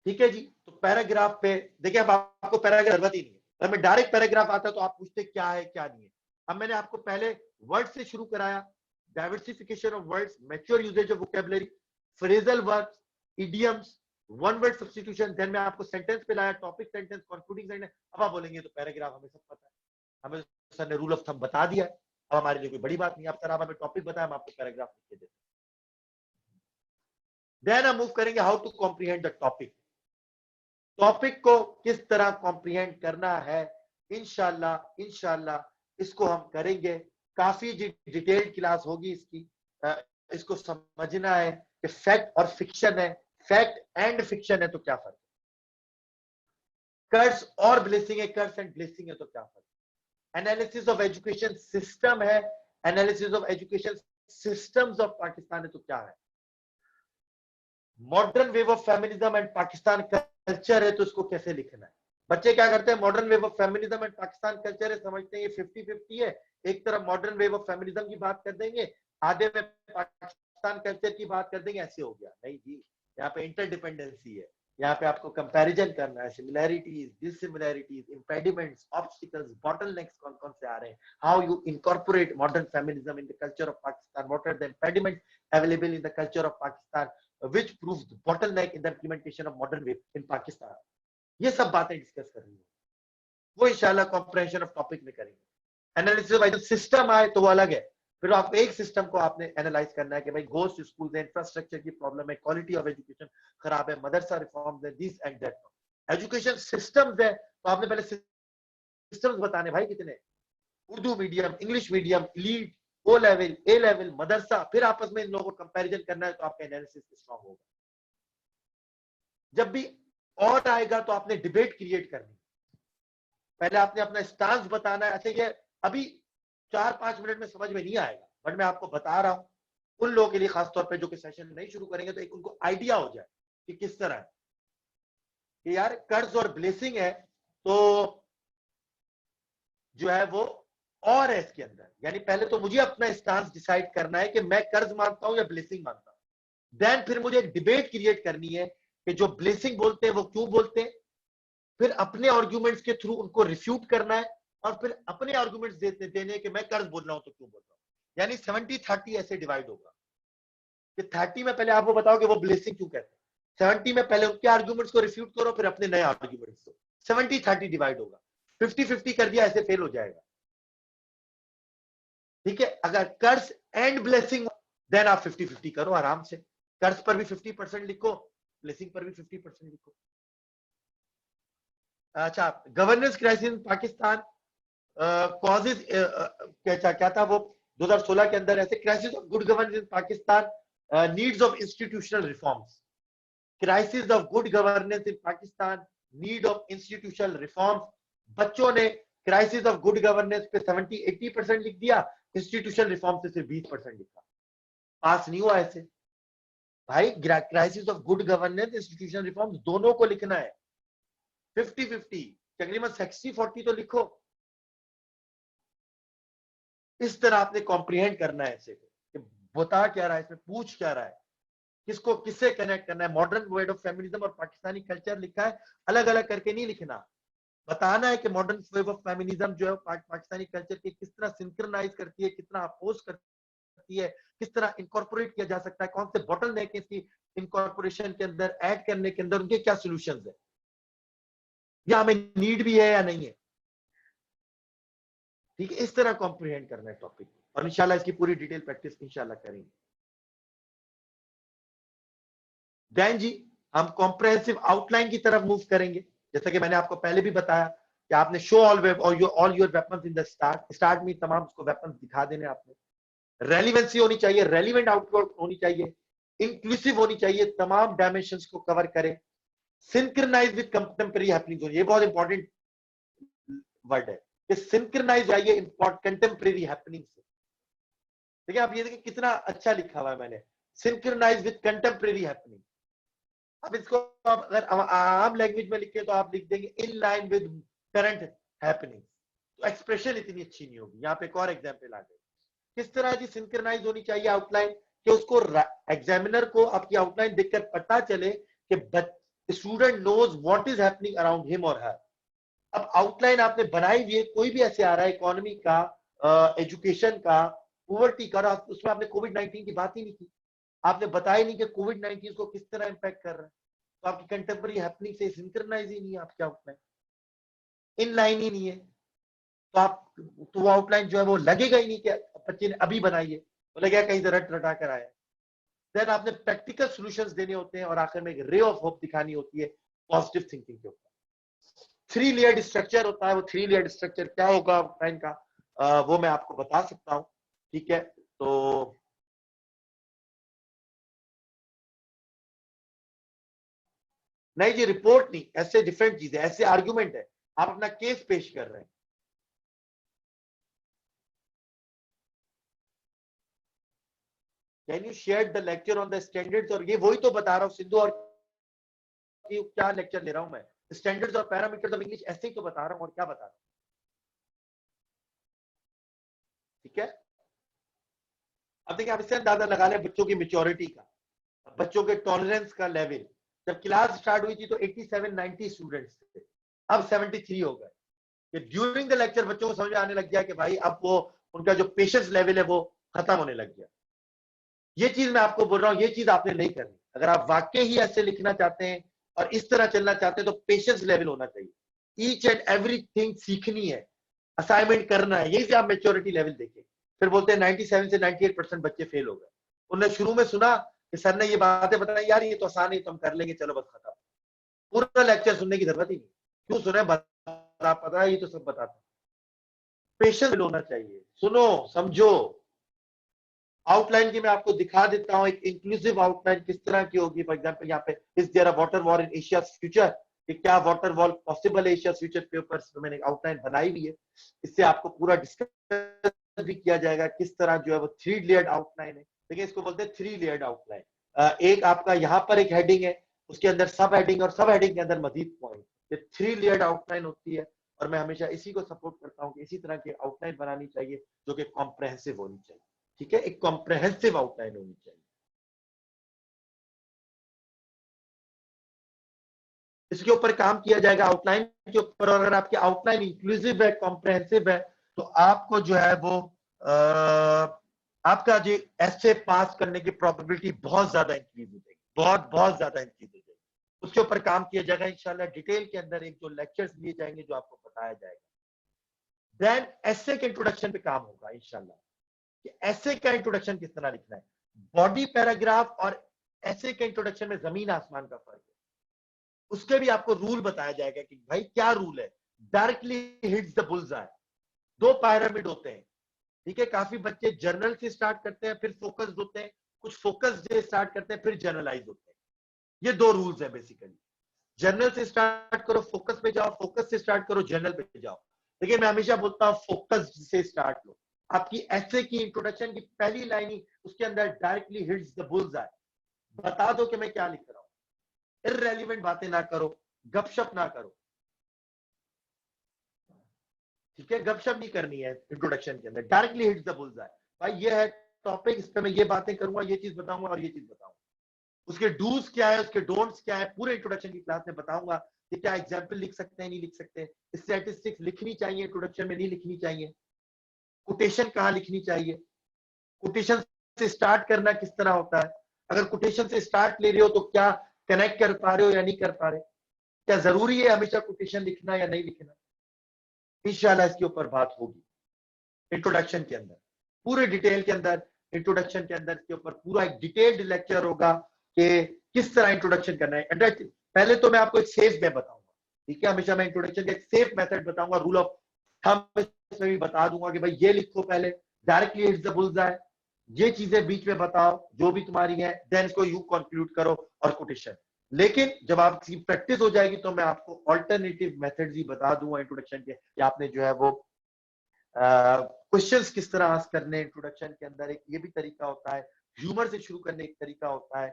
ठीक है जी। तो पैराग्राफ पे देखिए, अब आपको पैराग्राफ जरूरत ही नहीं है, अगर मैं डायरेक्ट पैराग्राफ आता तो आप पूछते क्या है क्या नहीं है। अब मैंने आपको पहले वर्ड से शुरू कराया, diversification of words, mature usage of vocabulary, phrasal verbs, idioms, one word substitution, then मैं आपको सेंटेंस पे लाया, टॉपिक सेंटेंस, कंक्लूडिंग सेंटेंस। अब आप बोलेंगे तो पैराग्राफ हमें सब पता है, हमें सर ने रूल ऑफ थंब बता दिया है, अब हमारे लिए कोई बड़ी बात नहीं। अब सर आप हमें टॉपिक बताया, हम आपको पैराग्राफ लिख के देते हैं। देन हम मूव करेंगे how to comprehend the topic. Topic को किस तरह कॉम्प्रिहेंड करना है, इंशाल्लाह इसको हम करेंगे। काफी डिटेल्ड क्लास होगी इसकी। इसको समझना है कि फैक्ट और फिक्शन है, फैक्ट एंड फिक्शन है तो क्या फर्क है, कर्स और ब्लेसिंग है, कर्स एंड ब्लेसिंग है तो क्या फर्क है, एनालिसिस ऑफ एजुकेशन सिस्टम है, analysis of education systems of Pakistan है तो क्या है, modern wave of feminism and Pakistan culture है तो इसको कैसे लिखना है। बच्चे क्या करते हैं, modern wave of feminism and Pakistan culture है, समझते हैं ये 50-50 है, एक तरफ मॉडर्न वेव ऑफ फेमिनिज्म की बात कर देंगे, आधे में पाकिस्तान कल्चर की बात कर देंगे, ऐसे हो गया। नहीं जी, यहाँ पे इंटरडिपेंडेंसी है, यहाँ पे आपको कंपैरिजन करना है, similarities, dissimilarities, impediments, obstacles, bottlenecks कौन कौन से आ रहे हैं, how you incorporate modern feminism in the culture of Pakistan, what are the impediments available in the culture of Pakistan, which proves the bottleneck in the implementation of modern wave in Pakistan। ये सब बातें डिस्कस कर रही है, वो इंशाल्लाह कॉम्प्रिहेंशन ऑफ टॉपिक में करेंगे। एनालिसिस ऑफ सिस्टम आए तो वो अलग है, फिर आप एक सिस्टम को आपने एनालाइज करना है कि भाई घोस्ट स्कूल है, इंफ्रास्ट्रक्चर की प्रॉब्लम है, क्वालिटी ऑफ एजुकेशन खराब है, मदरसा रिफॉर्म्स है, this and that. Education systems है तो आपने पहले सिस्टम्स बताने भाई कितने, Urdu medium, English medium, elite, O level, A level, madrasa, फिर आपस में इन लोगों को कंपैरिजन करना है तो आपका एनालिसिस स्ट्रांग होगा। जब भी और आएगा तो आपने डिबेट क्रिएट करनी, पहले आपने अपना स्टांस बताना है। अच्छा ये अभी 4-5 मिनट में समझ में नहीं आएगा, बट मैं आपको बता रहा हूं उन लोगों के लिए खासतौर पे जो कि सेशन नहीं शुरू करेंगे तो एक उनको आइडिया हो जाए कि किस तरह है कि यार कर्ज और ब्लेसिंग है तो जो है वो और है इसके अंदर। यानी पहले तो मुझे अपना स्टांस डिसाइड करना है कि मैं कर्ज मानता हूं या ब्लेसिंग मानता हूं, देन फिर मुझे एक डिबेट क्रिएट करनी है कि जो ब्लेसिंग बोलते हैं वो क्यों बोलते हैं, फिर अपने आर्गुमेंट्स के थ्रू उनको रिफ्यूट करना है और फिर अपने आर्गुमेंट्स देने कि मैं कर्ज बोल रहा हूं तो क्यों बोल रहा हूं। यानी 70-30 ऐसे डिवाइड होगा कि 30 में पहले आपको बताओ कि वो ब्लेसिंग क्यों कहते हैं, 70 में पहले उनके आर्गुमेंट्स को रिफ्यूट करो, फिर अपने नए आर्गुमेंट्स दो, 70-30 डिवाइड होगा। 50-50 कर दिया ऐसे फेल हो जाएगा। ठीक है, अगर कर्ज एंड ब्लेसिंग देन आप 50-50 करो आराम से, कर्ज पर भी 50% लिखो, ब्लेसिंग पर भी 50% लिखो। अच्छा, governance crisis in Pakistan causes क्या था वो 2016 के अंदर, ऐसे crisis of good governance in Pakistan, needs of institutional reforms, crisis of good governance in Pakistan, need of institutional reforms. बच्चों ने क्राइसिस ऑफ गुड गवर्नेंस पे 70-80% लिख दिया, इंस्टीट्यूशनल रिफॉर्म से सिर्फ 20% लिखा, पास नहीं हुआ ऐसे। भाई crisis of good governance, institutional reforms दोनों को लिखना है, 50-50 तकरीबन 60-40 तो लिखो। इस तरह आपने कॉम्प्रिहेंड करना है ऐसे कि बता क्या रहा है इसमें, पूछ क्या रहा है, किसको किससे कनेक्ट करना है। मॉडर्न वर्ड ऑफ फेमिनिज्म और पाकिस्तानी कल्चर लिखा है, अलग अलग करके नहीं लिखना, बताना है कि मॉडर्न वेव ऑफ फेमिनिज्म जो है पाकिस्तानी कल्चर के किस तरह सिंक्रनाइज करती है, कितना अपोज करती है, किस तरह इनकॉर्पोरेट किया जा सकता है, कौन से बॉटलनेक है इसकी इनकॉर्पोरेशन के अंदर, ऐड करने के अंदर, उनके क्या सॉल्यूशंस है, या हमें नीड भी है या नहीं है। ठीक है, इस तरह कॉम्प्रिहेंड करना है टॉपिक, और इंशाल्लाह इसकी पूरी डिटेल प्रैक्टिस इंशाल्लाह करेंगे। देन जी हम कॉम्प्रहेंसिव आउटलाइन की तरफ मूव करेंगे। जैसा कि मैंने आपको पहले भी बताया कि आपने show all your weapons in the start में तमाम उसको वेपन्स दिखा देने आपने। रेलिवेंसी होनी चाहिए, रेलिवेंट आउटपुट होनी चाहिए, इंक्लूसिव होनी चाहिए, तमाम डायमेंशंस को कवर करे, सिंक्रनाइज विद कंटेम्परेरी हैपनिंग्स। ये बहुत इंपॉर्टेंट वर्ड है कि सिंक्रनाइज चाहिए कंटेम्परेरी हैपनिंग से। देखिए आप ये देखिए कितना अच्छा लिखा हुआ है मैंने, सिंक्रनाइज विद कंटेम्परेरी हैपनिंग। अब इसको आप अगर आम लैंग्वेज में लिखे तो आप लिख देंगे in line with current happening. तो एक्सप्रेशन इतनी अच्छी नहीं होगी। यहाँ पे एक और एग्जाम्पल आ गए, किस तरह जी सिंक्रनाइज होनी चाहिए आउटलाइन कि उसको एग्जामिनर को आपकी आउटलाइन देखकर पता चले कि student knows what is happening around him और हर। अब आउटलाइन आपने बनाई हुई है, कोई भी ऐसे आ रहा है इकोनॉमी का, एजुकेशन का, पॉवर्टी का, उसमें आपने कोविड-19 की बात ही नहीं की, आपने बताया नहीं कि कोविड-19 को किस तरह इंपैक्ट कर रहा है, तो आपकी कंटेम्परेरी हैपनिंग से सिंक्रनाइज ही नहीं है आपकी आउटलाइन, इन लाइन ही नहीं है, तो आप तो वो आउटलाइन जो है वो लगेगा ही नहीं कि बच्चे ने अभी बनाई है, तो लगेगा कहीं से रट रटा कर आया। देन आपने प्रैक्टिकल सॉल्यूशंस देने होते हैं और आखिर में एक रे ऑफ होप दिखानी होती है पॉजिटिव थिंकिंग के ऊपर। 3 लेयर्ड स्ट्रक्चर होता है, वो 3 लेयर्ड स्ट्रक्चर क्या होगा आउटलाइन का, वो मैं आपको बता सकता हूं। ठीक है, तो नहीं जी रिपोर्ट नहीं, ऐसे डिफरेंट चीजें, ऐसे आर्गुमेंट है, आप अपना केस पेश कर रहे हैं। Can you share the lecture on the standards, और ये वही तो बता रहा हूँ सिद्धू, और क्या लेक्चर ले रहा हूं मैं, स्टैंडर्ड्स और पैरामीटर्स ऑफ इंग्लिश, ऐसे ही तो बता रहा हूं, और क्या बता रहा हूं। ठीक है, अब देखिए आप इससे अंदाजा लगा लें बच्चों की मेच्योरिटी का, बच्चों के टॉलरेंस का लेवल। जब क्लास स्टार्ट हुई थी तो 87-90 स्टूडेंट्स थे, अब 73 हो गए। ड्यूरिंग द लेक्चर बच्चों को समझ आने लग गया कि भाई अब वो उनका जो पेशेंस लेवल है वो खत्म होने लग गया। ये चीज मैं आपको बोल रहा हूं, ये चीज आपने नहीं करनी। अगर आप वाकई ही ऐसे लिखना चाहते हैं और इस तरह चलना चाहते हैं तो पेशेंस लेवल होना चाहिए, ईच एंड एवरीथिंग सीखनी है, असाइनमेंट करना है, यही से आप मेच्योरिटी लेवल देखें। फिर बोलते हैं 97 से 98% बच्चे फेल हो गए। उन्होंने शुरू में सुना कि सर ने ये बातें बताई, यार ये तो आसान है, तो हम कर लेंगे, चलो बस खत्म। पूरा लेक्चर सुनने की जरूरत ही नहीं, क्यों सुने, पता है ये तो सब बताता। पेशेंस होना चाहिए, सुनो समझो। आउटलाइन की मैं आपको दिखा देता हूं, एक इंक्लूसिव आउटलाइन किस तरह की होगी। फॉर एग्जांपल यहाँ पे is there a water war in Asia future, कि क्या वाटर वॉर पॉसिबल है एशिया फ्यूचर के ऊपर, मैंने आउटलाइन बनाई हुई है। इससे आपको पूरा डिस्कस भी किया जाएगा किस तरह जो है वो 3 लेयर्ड आउटलाइन है। देखिए इसको बोलते हैं 3 लेयर्ड आउटलाइन। एक आपका यहाँ पर एक हेडिंग है, उसके अंदर सब हेडिंग, और सब हेडिंग के अंदर मजीद पॉइंट, ये 3 लेयर्ड आउटलाइन होती है। और मैं हमेशा इसी को सपोर्ट करता हूँ कि इसी तरह की आउटलाइन बनानी चाहिए जो कि कॉम्प्रहेंसिव होनी चाहिए। ठीक है, एक कॉम्प्रहेंसिव आउटलाइन होनी चाहिए। इसके ऊपर काम किया जाएगा आउटलाइन के ऊपर, और अगर आपकी आउटलाइन इंक्लूसिव है, कॉम्प्रहेंसिव है, तो आपको जो है वो आपका जो एसे पास करने की प्रोबेबिलिटी बहुत ज्यादा इंक्रीज हो जाएगी, बहुत बहुत ज्यादा इंक्रीज हो जाएगी। उसके ऊपर काम किया जाएगा इंशाल्लाह, डिटेल के अंदर एक जो लेक्चर्स लिए जाएंगे जो आपको बताया जाएगा। देन एसे के इंट्रोडक्शन पे काम होगा इंशाल्लाह, कि एसे का इंट्रोडक्शन किस तरह लिखना है। बॉडी पैराग्राफ और एसे के इंट्रोडक्शन में जमीन आसमान का फर्क है। उसके भी आपको रूल बताया जाएगा कि भाई क्या रूल है। Directly hits the bullseye, 2 pyramid होते हैं। ठीक है, काफी बच्चे जर्नल से स्टार्ट करते हैं फिर फोकस्ड होते हैं, कुछ फोकस से स्टार्ट करते हैं फिर जनरलाइज होते हैं। ये 2 रूल्स है बेसिकली, जर्नल से स्टार्ट करो फोकस पे जाओ, फोकस से स्टार्ट करो जर्नल पे जाओ। देखिए मैं हमेशा बोलता हूं फोकस से स्टार्ट लो। आपकी ऐसे की इंट्रोडक्शन की पहली लाइन ही उसके अंदर डायरेक्टली हिट्स द बुल्सआई, बता दो कि मैं क्या लिख रहा हूं, इररेलेवेंट बातें ना करो, गपशप ना करो। ठीक है, गपशप नहीं करनी है इंट्रोडक्शन के अंदर, डायरेक्टली हिट्स द बुल्सआई। भाई ये है टॉपिक, इस पे मैं ये बातें करूंगा, ये चीज बताऊंगा और ये चीज बताऊंगा। उसके डूज क्या है, उसके डोंट्स क्या है, पूरे इंट्रोडक्शन की क्लास में बताऊंगा कि क्या एग्जाम्पल लिख सकते हैं, नहीं लिख सकते, स्टैटिस्टिक्स लिखनी चाहिए इंट्रोडक्शन में, नहीं लिखनी चाहिए, कोटेशन कहाँ लिखनी चाहिए, कोटेशन से स्टार्ट करना किस तरह होता है, अगर कोटेशन से स्टार्ट ले रहे हो तो क्या कनेक्ट कर पा रहे हो या नहीं कर पा रहे, क्या जरूरी है हमेशा कोटेशन लिखना या नहीं लिखना। इंशाल्लाह इसके ऊपर बात होगी। इंट्रोडक्शन के अंदर, पूरे डिटेल के अंदर, इंट्रोडक्शन के अंदर के ऊपर पूरा एक डिटेल्ड लेक्चर होगा कि किस तरह इंट्रोडक्शन करना है। पहले तो मैं आपको एक सेफ वे बताऊंगा, ठीक है, हमेशा मैं इंट्रोडक्शन के एक सेफ मेथड बताऊंगा, रूल ऑफ थंब इसमें भी बता दूंगा कि भाई ये लिखो पहले, डायरेक्टली इट्स द बुल्सआई, ये चीजें बीच में बताओ जो भी तुम्हारी है, देन इसको यू कंक्लूड करो और कोटेशन। लेकिन जब आपकी प्रैक्टिस हो जाएगी तो मैं आपको ऑल्टरनेटिव मेथड्स ही बता दूंगा इंट्रोडक्शन के, कि आपने जो है वो क्वेश्चंस किस तरह आस्क करने इंट्रोडक्शन के अंदर। एक ये भी तरीका होता है, ह्यूमर से शुरू करने एक तरीका होता है,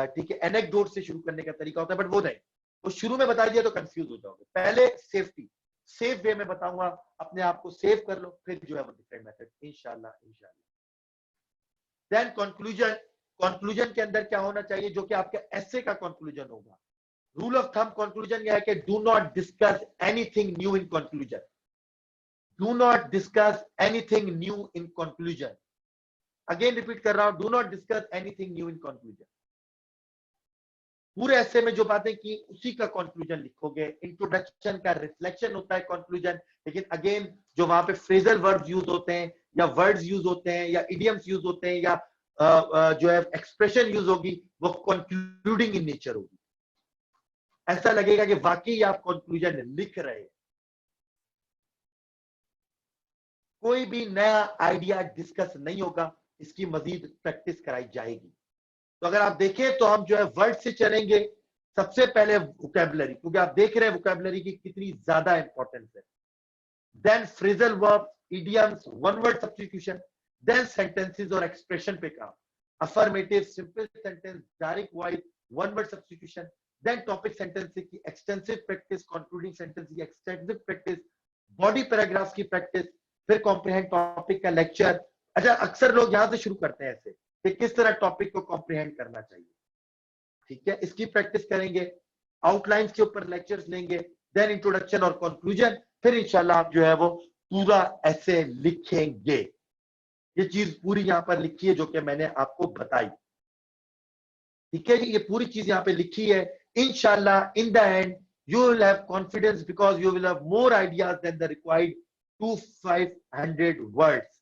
ठीक है, एनेक्डोट से शुरू करने का तरीका होता है, बट वो नहीं, वो शुरू में बता दिया तो कंफ्यूज हो जाओगे। पहले सेफ्टी, सेफ वे में बताऊंगा, अपने आप को सेव कर लो, फिर जो है वो डिफरेंट मेथड, इंशाल्लाह इंशाल्लाह। देन कंक्लूजन, कंक्लूजन के अंदर क्या होना चाहिए, जो कि आपके एसे का कंक्लूजन होगा। रूल ऑफ थंब कंक्लूजन यह है कि do not discuss anything new in conclusion, do not discuss anything new in conclusion. Again repeat कर रहा हूं, do not discuss anything new in conclusion. पूरे ऐसे में जो बातें की उसी का कंक्लूजन लिखोगे। इंट्रोडक्शन का रिफ्लेक्शन होता है कंक्लूजन, लेकिन अगेन जो वहां पे फ्रेजल वर्ड्स यूज होते हैं, या वर्ड्स यूज होते हैं, या इडियम्स यूज होते हैं, या जो है एक्सप्रेशन यूज होगी, वो कंक्लूडिंग इन नेचर होगी। ऐसा लगेगा कि वाकई आप कंक्लूजन लिख रहे हैं। कोई भी नया आइडिया डिस्कस नहीं होगा, इसकी मजीद प्रैक्टिस कराई जाएगी। तो अगर आप देखें तो हम जो है वर्ड से चलेंगे, सबसे पहले वोकैबुलरी, क्योंकि आप देख रहे हैं वोकैबुलरी की कितनी ज्यादा इंपॉर्टेंस है। Then phrasal verb, idioms, one word substitution, then sentences और एक्सप्रेशन पे काम, affirmative, simple sentence, direct voice, one word substitution, then topic sentence की एक्सटेंसिव प्रैक्टिस, कंक्लूडिंग सेंटेंस की एक्सटेंसिव प्रैक्टिस, बॉडी पैराग्राफ्स की प्रैक्टिस, फिर कॉम्प्रिहेंड टॉपिक का लेक्चर। अच्छा, अक्सर लोग यहां से शुरू करते हैं ऐसे कि किस तरह टॉपिक को कॉम्प्रिहेंड करना चाहिए, ठीक है, इसकी प्रैक्टिस करेंगे, आउटलाइंस के ऊपर लेक्चर्स लेंगे, देन इंट्रोडक्शन और कंक्लूजन, फिर इंशाल्लाह आप जो है वो पूरा ऐसे लिखेंगे। ये चीज पूरी यहां पर लिखी है जो कि मैंने आपको बताई, ठीक है जी, ये पूरी चीज यहाँ पे लिखी है। इंशाल्लाह in the end you will have confidence, because you will have more ideas than the required 2500 words.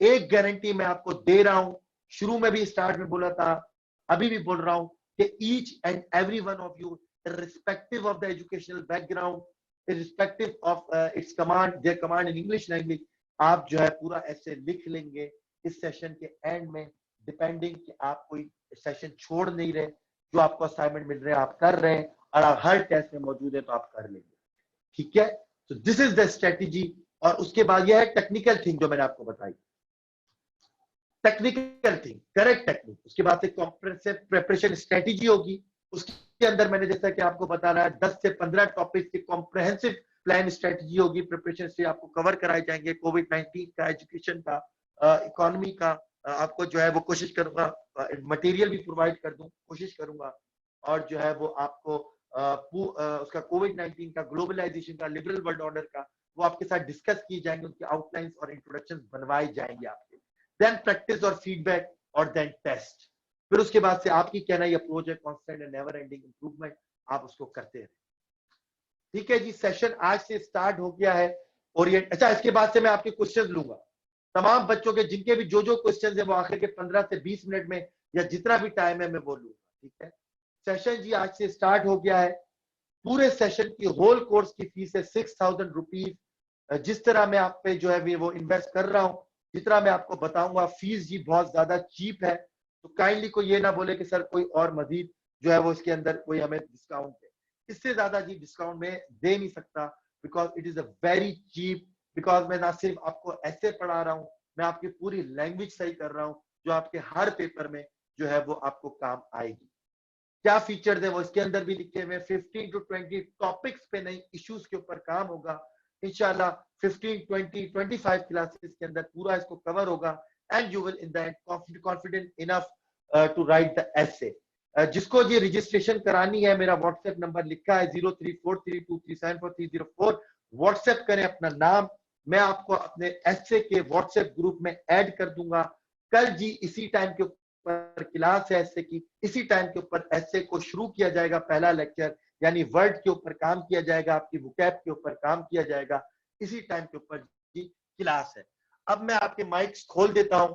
एक गारंटी मैं आपको दे रहा हूं, शुरू में भी स्टार्ट में बोला था, अभी भी बोल रहा हूं कि each and every one of you, irrespective of the educational background, irrespective of its command, their command in English language, आप जो है पूरा ऐसे लिख लेंगे इस सेशन के एंड में, डिपेंडिंग कि आप कोई सेशन छोड़ नहीं रहे, जो आपको असाइनमेंट मिल रहे हैं आप कर रहे हैं, और आप हर टेस्ट में मौजूद है तो आप कर लेंगे, ठीक है। तो दिस इज द स्ट्रेटेजी। और उसके बाद यह है टेक्निकल थिंग जो मैंने आपको बताई, टेक्निकल थिंग, करेक्ट टेक्निक, उसके बाद से कॉम्प्रिहेंसिव प्रिपरेशन स्ट्रेटेजी होगी, उसके अंदर मैंने जैसा कि आपको बता रहा है 10 से 15 टॉपिक की कॉम्प्रिहेंसिव प्लान स्ट्रेटेजी होगी, प्रिपरेशन से आपको कवर कराए जाएंगे, कोविड-19 का, एजुकेशन का, इकोनॉमी का, आपको जो है वो कोशिश करूंगा मटेरियल भी प्रोवाइड कर दूं, कोशिश करूंगा, और जो है वो आपको उसका कोविड-19 का, ग्लोबलाइजेशन का, लिबरल वर्ल्ड ऑर्डर का, वो आपके साथ डिस्कस किए जाएंगे, उनके आउटलाइंस और इंट्रोडक्शन बनवाए जाएंगे आपके, देन प्रैक्टिस और फीडबैक, और देन टेस्ट। फिर उसके बाद से आपकी कहना ये अप्रोच है, constant and never ending improvement, आप उसको करते रहे, ठीक है जी। सेशन आज से स्टार्ट हो गया है ओरिएंट। अच्छा, इसके बाद से मैं आपके क्वेश्चन लूंगा, तमाम बच्चों के जिनके भी जो क्वेश्चन है वो आखिर के 15 से 20 मिनट में, या जितना भी टाइम है मैं बोलूंगा, ठीक है। सेशन जी आज से स्टार्ट हो गया है। पूरे सेशन की होल कोर्स की फीस है 6000 रुपीज। जिस तरह मैं आप पे जो है वो इन्वेस्ट कर रहा हूं, जितना मैं आपको बताऊंगा, फीस जी बहुत ज्यादा चीप है, तो काइंडली कोई ये ना बोले कि सर कोई और मजीद जो है वो इसके अंदर कोई हमें डिस्काउंट है, इससे ज्यादा जी डिस्काउंट में दे नहीं सकता, because it is a very cheap. Because मैं ना सिर्फ आपको ऐसे पढ़ा रहा हूँ, मैं आपकी पूरी लैंग्वेज सही कर रहा हूँ, जो आपके हर पेपर में जो है वो आपको काम आएगी। क्या फीचर्स है वो इसके अंदर भी लिखे हुए, 15 to 20 टॉपिक्स पे नहीं, इश्यूज के ऊपर काम होगा इंशाल्लाह। 15, 20, 25 क्लासेस के अंदर पूरा इसको कवर होगा, and you will in the end confident enough to write the essay. जिसको ये रजिस्ट्रेशन करानी है, मेरा व्हाट्सएप नंबर लिखा है 0343237430 व्हाट्सएप करें अपना नाम, मैं आपको अपने एसे के व्हाट्सएप ग्रुप में ऐड कर दूंगा। कल जी इसी टाइम के ऊपर क्लास है एसे की, इसी टाइम के ऊपर एसे को शुरू किया जाएगा, पहला लेक्चर, यानी वर्ड के ऊपर काम किया जाएगा, आपकी वोकैब के ऊपर काम किया जाएगा, इसी टाइम के ऊपर जी क्लास है। अब मैं आपके माइक्स खोल देता हूं,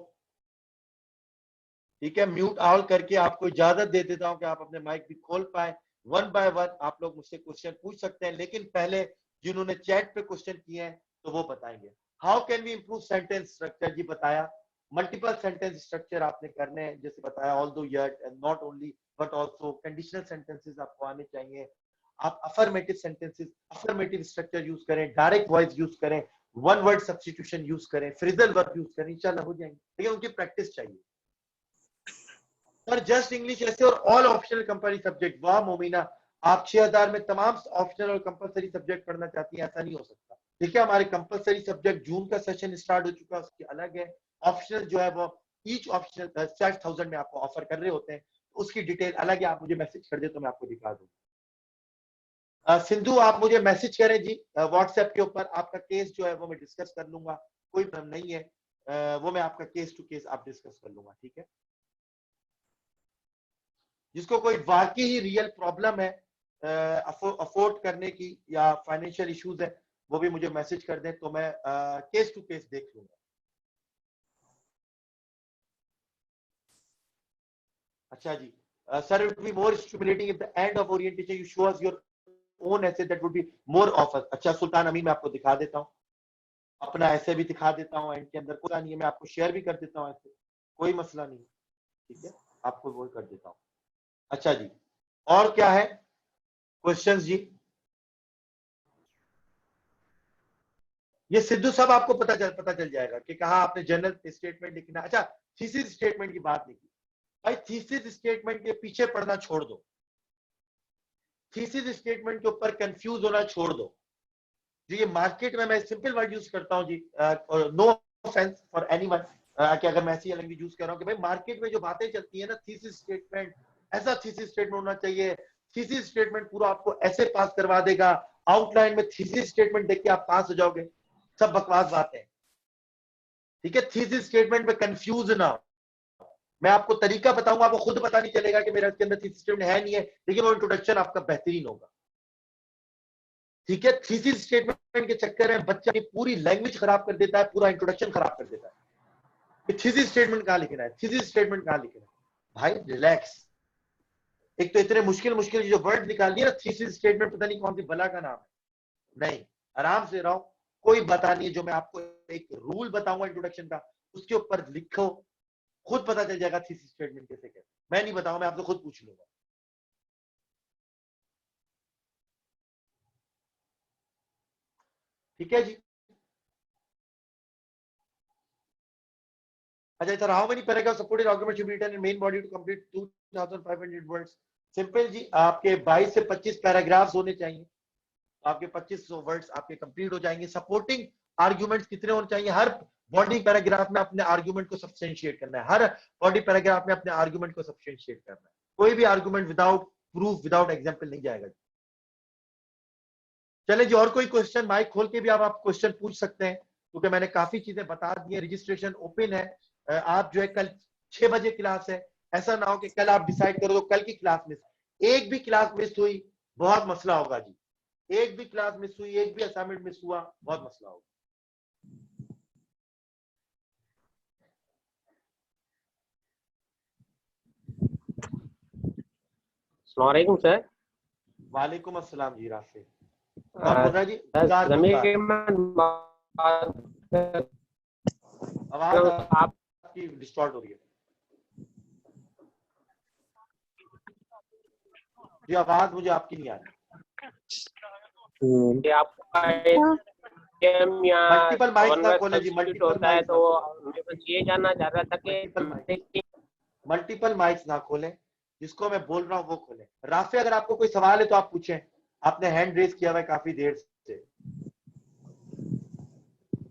ठीक है, म्यूट ऑल करके आपको इजाजत दे देता हूं कि आप अपने माइक भी खोल पाए। वन बाय वन आप लोग मुझसे क्वेश्चन पूछ सकते हैं, लेकिन पहले जिन्होंने चैट पे क्वेश्चन किए हैं तो वो बताएंगे। How can we improve sentence structure, जी बताया। मल्टीपल सेंटेंस स्ट्रक्चर आपने करने हैं, जैसे बताया, although yet and not only but also, conditional sentences आपको आने चाहिए। आप affirmative sentences, affirmative structure use करें, डायरेक्ट वॉइस यूज करें, वन वर्ड सब्स्टिट्यूशन यूज करें, फ्रेजल वर्ब यूज करें, इंशाल्लाह हो जाएंगे, लेकिन उनकी प्रैक्टिस चाहिए। और जस्ट इंग्लिश ऐसे और ऑल ऑप्शनल कंपलसरी सब्जेक्ट, वाह मोमिना, आप 6000 में तमाम ऑप्शनल और कंपलसरी सब्जेक्ट पढ़ना चाहती हैं, ऐसा नहीं हो सकता। ठीक है, हमारे कंपलसरी सब्जेक्ट जून का सेशन स्टार्ट हो चुका है, उसकी अलग है। ऑप्शनल जो है वो ईच ऑप्शनल 6000 में आपको ऑफर कर रहे होते हैं, उसकी डिटेल अलग है, आप मुझे मैसेज कर दे तो मैं आपको दिखा दूँ। सिंधु आप मुझे मैसेज करें जी व्हाट्सएप के ऊपर, आपका केस जो है वो मैं डिस्कस कर लूंगा, कोई प्रॉब्लम नहीं है, वो मैं आपका केस टू केस आप डिस्कस कर लूंगा, ठीक है। जिसको कोई वाकई ही रियल प्रॉब्लम है अफोर्ड करने की या फाइनेंशियल इश्यूज है, वो भी मुझे मैसेज कर दें तो मैं केस टू केस देख लूंगा। अच्छा जी, sir it will be more stimulating if the end of orientation you show us your own essay, that would be more offer. अच्छा सुल्तान अमीन मैं आपको दिखा देता हूँ, अपना ऐसे भी दिखा देता हूँ एंड के अंदर, कोई नहीं है, मैं आपको शेयर भी कर देता हूँ ऐसे, कोई मसला नहीं, ठीक है, आपको वो कर देता हूँ। अच्छा जी, और क्या है क्वेश्चंस जी? ये सिद्धू सब आपको पता चल जाएगा कि कहा आपने जनरल स्टेटमेंट लिखना। अच्छा, थीसिस स्टेटमेंट की बात नहीं की भाई, थीसिस स्टेटमेंट के पीछे पढ़ना छोड़ दो, थीसिस स्टेटमेंट के ऊपर कंफ्यूज होना छोड़ दो जी। ये मार्केट में मैं सिंपल वर्ड यूज करता हूं जी, नो ऑफेंस फॉर एनीवन कि अगर मैं ऐसी लैंग्वेज यूज कर रहा हूं कि भाई मार्केट में जो बातें चलती है ना, थीसिस स्टेटमेंट, ऐसा थीसिस स्टेटमेंट होना चाहिए, थीसिस स्टेटमेंट पूरा आपको ऐसे पास करवा देगा, आउटलाइन में थीसिस स्टेटमेंट देख के आप पास हो जाओगे, सब बकवास बातें, ठीक है। थीसिस स्टेटमेंट में कंफ्यूज ना हो, मैं आपको तरीका बताऊंगा, आपको खुद पता नहीं चलेगा कि मेरे इसके अंदर थीसिस स्टेटमेंट है नहीं है, लेकिन वो इंट्रोडक्शन आपका बेहतरीन होगा, ठीक है। थीसिस स्टेटमेंट के चक्कर में बच्चा की पूरी लैंग्वेज खराब कर देता है, पूरा इंट्रोडक्शन खराब कर देता है कि थीसिस स्टेटमेंट कहां लिखना है, थीसिस स्टेटमेंट कहां लिखना है। भाई रिलैक्स, एक तो इतने मुश्किल मुश्किल जो वर्ड निकाल दिए ना, थीसिस स्टेटमेंट पता नहीं कौन सी बला का नाम है, नहीं, आराम से रहो, कोई बता नहीं है, जो मैं आपको एक रूल बताऊंगा इंट्रोडक्शन का, उसके ऊपर लिखो, खुद पता चल जाएगा थीसिस स्टेटमेंट कैसे कहते, मैं नहीं बताऊंगा, मैं आपसे खुद पूछ लूंगा। ठीक है जी। अच्छा इधर, how many paragraph supported argument should be written in main body to complete 2500 words? Simple जी, आपके 22 से 25 पैराग्राफ्स होने चाहिए, आपके 2500 वर्ड्स आपके कंप्लीट हो जाएंगे। सपोर्टिंग आर्गुमेंट्स कितने होने चाहिए? हर बॉडी पैराग्राफ में अपने आर्गुमेंट को सब्सटेंशिएट करना है, हर बॉडी पैराग्राफ में अपने आर्गुमेंट को सब्सटेंशिएट करना है, कोई भी argument without proof, without example नहीं जाएगा। चले जी, और कोई क्वेश्चन? माइक खोल के भी आप क्वेश्चन पूछ सकते हैं, क्योंकि मैंने काफी चीजें बता दी है। रजिस्ट्रेशन ओपन है, आप जो है कल 6 बजे क्लास है, ऐसा ना हो कि कल आप डिसाइड करो तो कल की क्लास मिस, एक भी क्लास मिस हुई बहुत मसला होगा जी, एक भी क्लास मिस हुई, एक भी असाइनमेंट मिस हुआ, बहुत मसला होगा। अस्सलामुअलैकुम सर। वालेकुम अस्सलाम जी, राशि कौन बोल रहा है जी? आवाज आपकी डिस्टॉर्ट हो रही है जी, आवाज मुझे आपकी नहीं आ रही। मल्टीपल माइक ना खोले जी, मल्टीपल होता है, तो मैं बस ये जानना चाह रहा था कि मल्टीपल माइक्स ना खोलें, जिसको मैं बोल रहा हूँ वो खोलें। राफे, अगर आपको कोई सवाल है तो आप पूछें, आपने हैंड रेज किया हुआ है काफी देर से।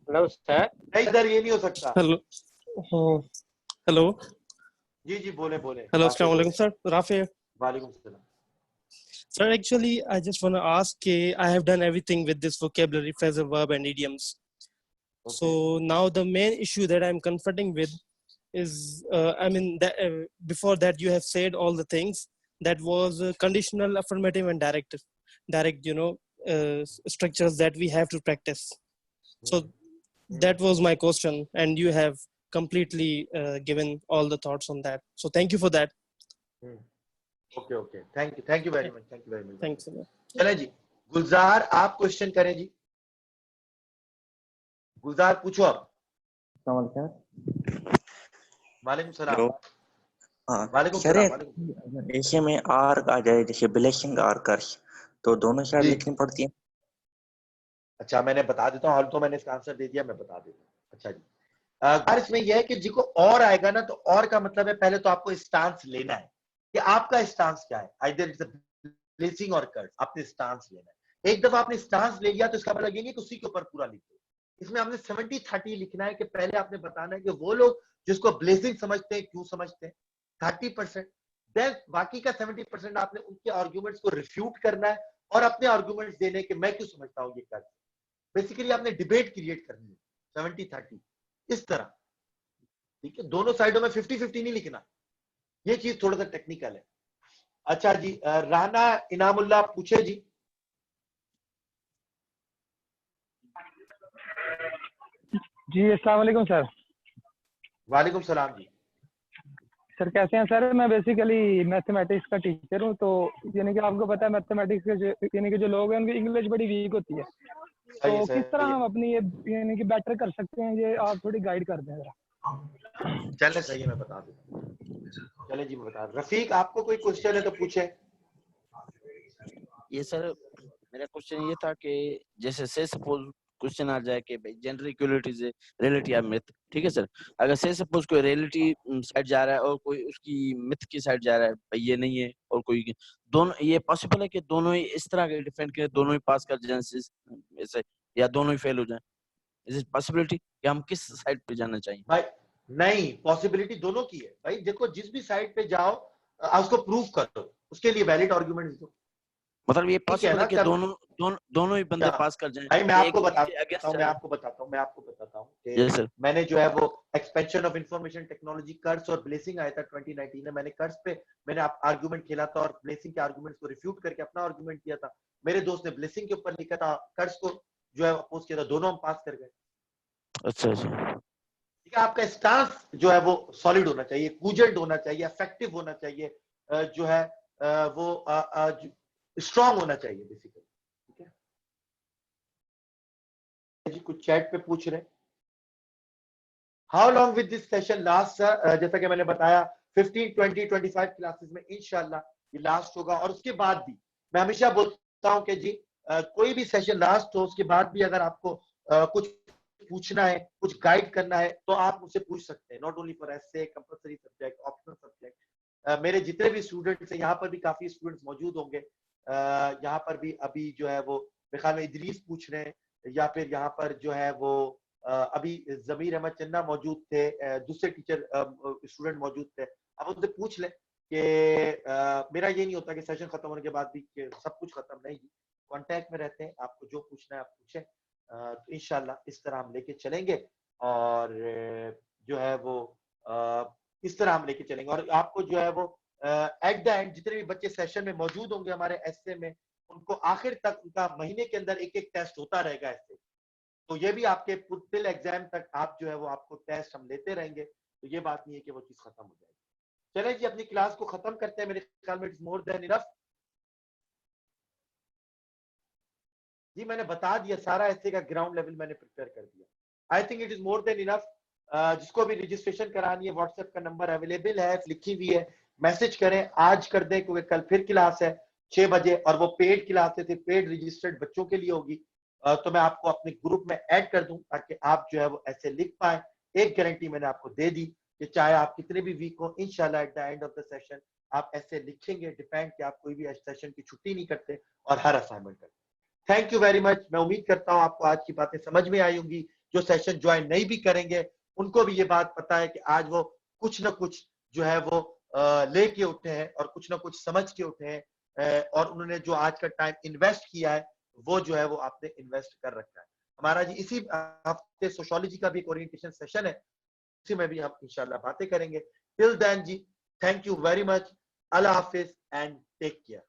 Hello sir. नहीं सर, ये नहीं हो सकता। हेलो हेलो जी जी, बोले बोले। हेलो, अस्सलाम वालेकुम सर, राफे। वालेकुम सलाम। Sir, actually, I just want to ask, I have done everything with this vocabulary, phrasal verb, and idioms. Okay. So now the main issue that I'm confronting with is, before that you have said all the things that was conditional, affirmative, and direct, structures that we have to practice. So that was my question, and you have completely given all the thoughts on that. So thank you for that. Okay thank you very much Thanks a lot. चलें जी, गुलजार आप क्वेश्चन करें जी। गुलजार पूछो आप। वालेकुम सलाम। हेलो। हाँ वालेकुम सर, सलाम। ऐसे में आर आ जाए जैसे ब्लेसिंग आर कर्स, तो दोनों साइड जी। लिखनी पड़ती है। अच्छा मैंने बता देता हूँ, हल तो मैंने इसका आंसर दे दिया, मैं बता देता हूँ। अच्छा जी, अगर इसमें यह है कि जिसको और आएगा ना, तो और का मतलब है पहले तो आपको स्टांस लेना है कि आपका स्टांस क्या है। आइदर इट्स ब्लेसिंग और कर्स, आपने स्टांस लेना है। एक दफा आपने स्टांस ले लिया तो इसका मतलब ये नहीं कि उसी के ऊपर पूरा लिख दो। इसमें आपने 70-30 लिखना है कि पहले आपने बताना है कि वो लोग जिसको ब्लेसिंग समझते हैं क्यों समझते हैं, 30%। देन बाकी का 70% आपने उनके आर्ग्यूमेंट्स को रिफ्यूट करना है और अपने आर्ग्यूमेंट्स देने के मैं क्यों समझता हूँ ये कर्स। बेसिकली आपने डिबेट क्रिएट करनी है 70-30 इस तरह, ठीक है। दोनों साइडों में 50-50 नहीं लिखना, ये चीज थोड़ा सा टेक्निकल है। अच्छा जी, राना इनामुल्लाह पूछे जी। जी अस्सलाम वालेकुम सर। वालेकुम सलाम जी। सर कैसे हैं सर? मैं बेसिकली मैथमेटिक्स का टीचर हूँ, तो यानी कि आपको पता है मैथमेटिक्स के यानी कि जो लोग हैं उनकी इंग्लिश बड़ी वीक होती है, तो किस तरह हम अपनी ये यानी कि बेटर कर सकते हैं, ये आप थोड़ी गाइड कर दें जरा। चले सही है, मैं बता दूं। चले जी मैं बता। रफीक आपको कोई क्वेश्चन है तो पूछे। ये सर मेरा क्वेश्चन ये था कि जैसे से सपोज क्वेश्चन आ जाए कि भाई जनरल इक्वालिटी से रियलिटी या मिथ, ठीक है सर। अगर से सपोज कोई रियलिटी साइड जा रहा है और कोई उसकी मिथ की साइड जा रहा है, भाई ये नहीं है, और कोई दोनों, ये पॉसिबल है कि दोनों ही इस तरह के डिफेंड करें, दोनों ही पास कर जाएं ऐसे, या दोनों ही फेल हो जाएं? इज इट पॉसिबिलिटी कि हम किस साइड पे जाना चाहिए? भाई नहीं, पॉसिबिलिटी दोनों की है भाई। देखो जिस भी साइड पे जाओ उसको प्रूव करो, उसके लिए वैलिड आर्गुमेंट्स दो। मतलब ये ठीक है पॉसिबल ना, है कि दोनों ही बंदे पास कर जाएं? भाई मैं एक आपको दूसरे के बताता अगेंस्ट हूँ, चला मैं आपको बताता हूँ कि जी सर। मैंने जो है वो expansion of information technology curse और ब्लेसिंग आया था 2019 में। मैंने कर्स पे मैंने आर्गुमेंट खेला था और ब्लेसिंग के आर्गुमेंट्स को रिफ्यूट करके अपना आर्गुमेंट दिया था। मेरे दोस्त ने ब्लेसिंग के ऊपर लिखा था, कर्स को जो है अपोज किया था, दोनों हम पास कर गए। अच्छा अच्छा। ठीक है, आपका स्टांस जो है वो सॉलिड होना चाहिए, कूजेंट होना चाहिए, इफेक्टिव होना चाहिए, जो है वो स्ट्रांग होना चाहिए बेसिकली। ठीक है जी, कुछ चैट पे पूछ रहे how long with this session last sir. जैसा कि मैंने बताया 15, 20, 25 क्लासेस में इंशाल्लाह ये लास्ट होगा। और उसके बाद भी मैं हमेशा बोलता हूं कि जी कोई भी सेशन लास्ट हो, उसके बाद भी अगर आपको कुछ पूछना है, कुछ गाइड करना है, तो आप मुझसे पूछ सकते हैं। Not only for essay, compulsory subject, optional subject. मेरे जितने भी स्टूडेंट्स हैं, यहाँ पर भी काफी स्टूडेंट्स मौजूद होंगे। यहाँ पर भी अभी जो है वो मेरे ख्याल में इदरीस पूछ रहे हैं, या फिर यहाँ पर जो है वो अभी जमीर अहमद चन्ना मौजूद थे, दूसरे टीचर स्टूडेंट मौजूद थे। आप उनसे पूछ लें कि मेरा ये नहीं होता कि सेशन खत्म होने के बाद भी कि सब कुछ खत्म नहीं, कांटेक्ट में रहते हैं। आपको जो पूछना है आप पूछें, तो इंशाल्लाह इस तरह हम लेके चलेंगे। और जो है वो इस तरह हम लेके चलेंगे। और आपको जो है वो एट द एंड जितने भी बच्चे सेशन में मौजूद होंगे हमारे एसए में, उनको आखिर तक उनका महीने के अंदर एक एक टेस्ट होता रहेगा ऐसे। तो ये भी आपके टिल एग्जाम तक आप जो है वो आपको टेस्ट हम लेते रहेंगे। तो ये बात नहीं है कि वो चीज खत्म हो जाएगी। चलें जी, अपनी क्लास को खत्म करते हैं। मेरे ख्याल में इट्स मोर देन इनफ। जी मैंने बता दिया, सारा ऐसे का ग्राउंड लेवल मैंने प्रिपेयर कर दिया। I think it is more than enough. जिसको भी रजिस्ट्रेशन करानी है, व्हाट्सएप का नंबर अवेलेबल है, लिखी हुई है, मैसेज करें, आज कर दें, क्योंकि कल फिर क्लास है 6 बजे और वो पेड क्लास है, पेड रजिस्टर्ड बच्चों के लिए होगी। तो मैं आपको अपने ग्रुप में ऐड कर दूं ताकि आप जो है वो ऐसे लिख पाए। एक गारंटी मैंने आपको दे दी कि चाहे आप कितने भी वीक हो, इंशाल्लाह eight the end of the session आप ऐसे लिखेंगे डिपेंड कि आप कोई भी सेशन की छुट्टी नहीं करते और हर असाइनमेंट करते। Thank you very much. मैं उम्मीद करता हूं आपको आज की बातें समझ में आई होंगी। जो सेशन ज्वाइन नहीं भी करेंगे उनको भी ये बात पता है कि आज वो कुछ ना कुछ जो है वो लेके उठे हैं और कुछ ना कुछ समझ के उठे हैं, और उन्होंने जो आज का टाइम इन्वेस्ट किया है वो जो है वो आपने इन्वेस्ट कर रखा है। हमारा जी इसी हफ्ते सोशियोलॉजी का भी एक ओरिएंटेशन सेशन है, उसी में भी हम इंशाल्लाह बातें करेंगे। टिल देन जी, थैंक यू वेरी मच। अल्लाह हाफिज एंड टेक केयर।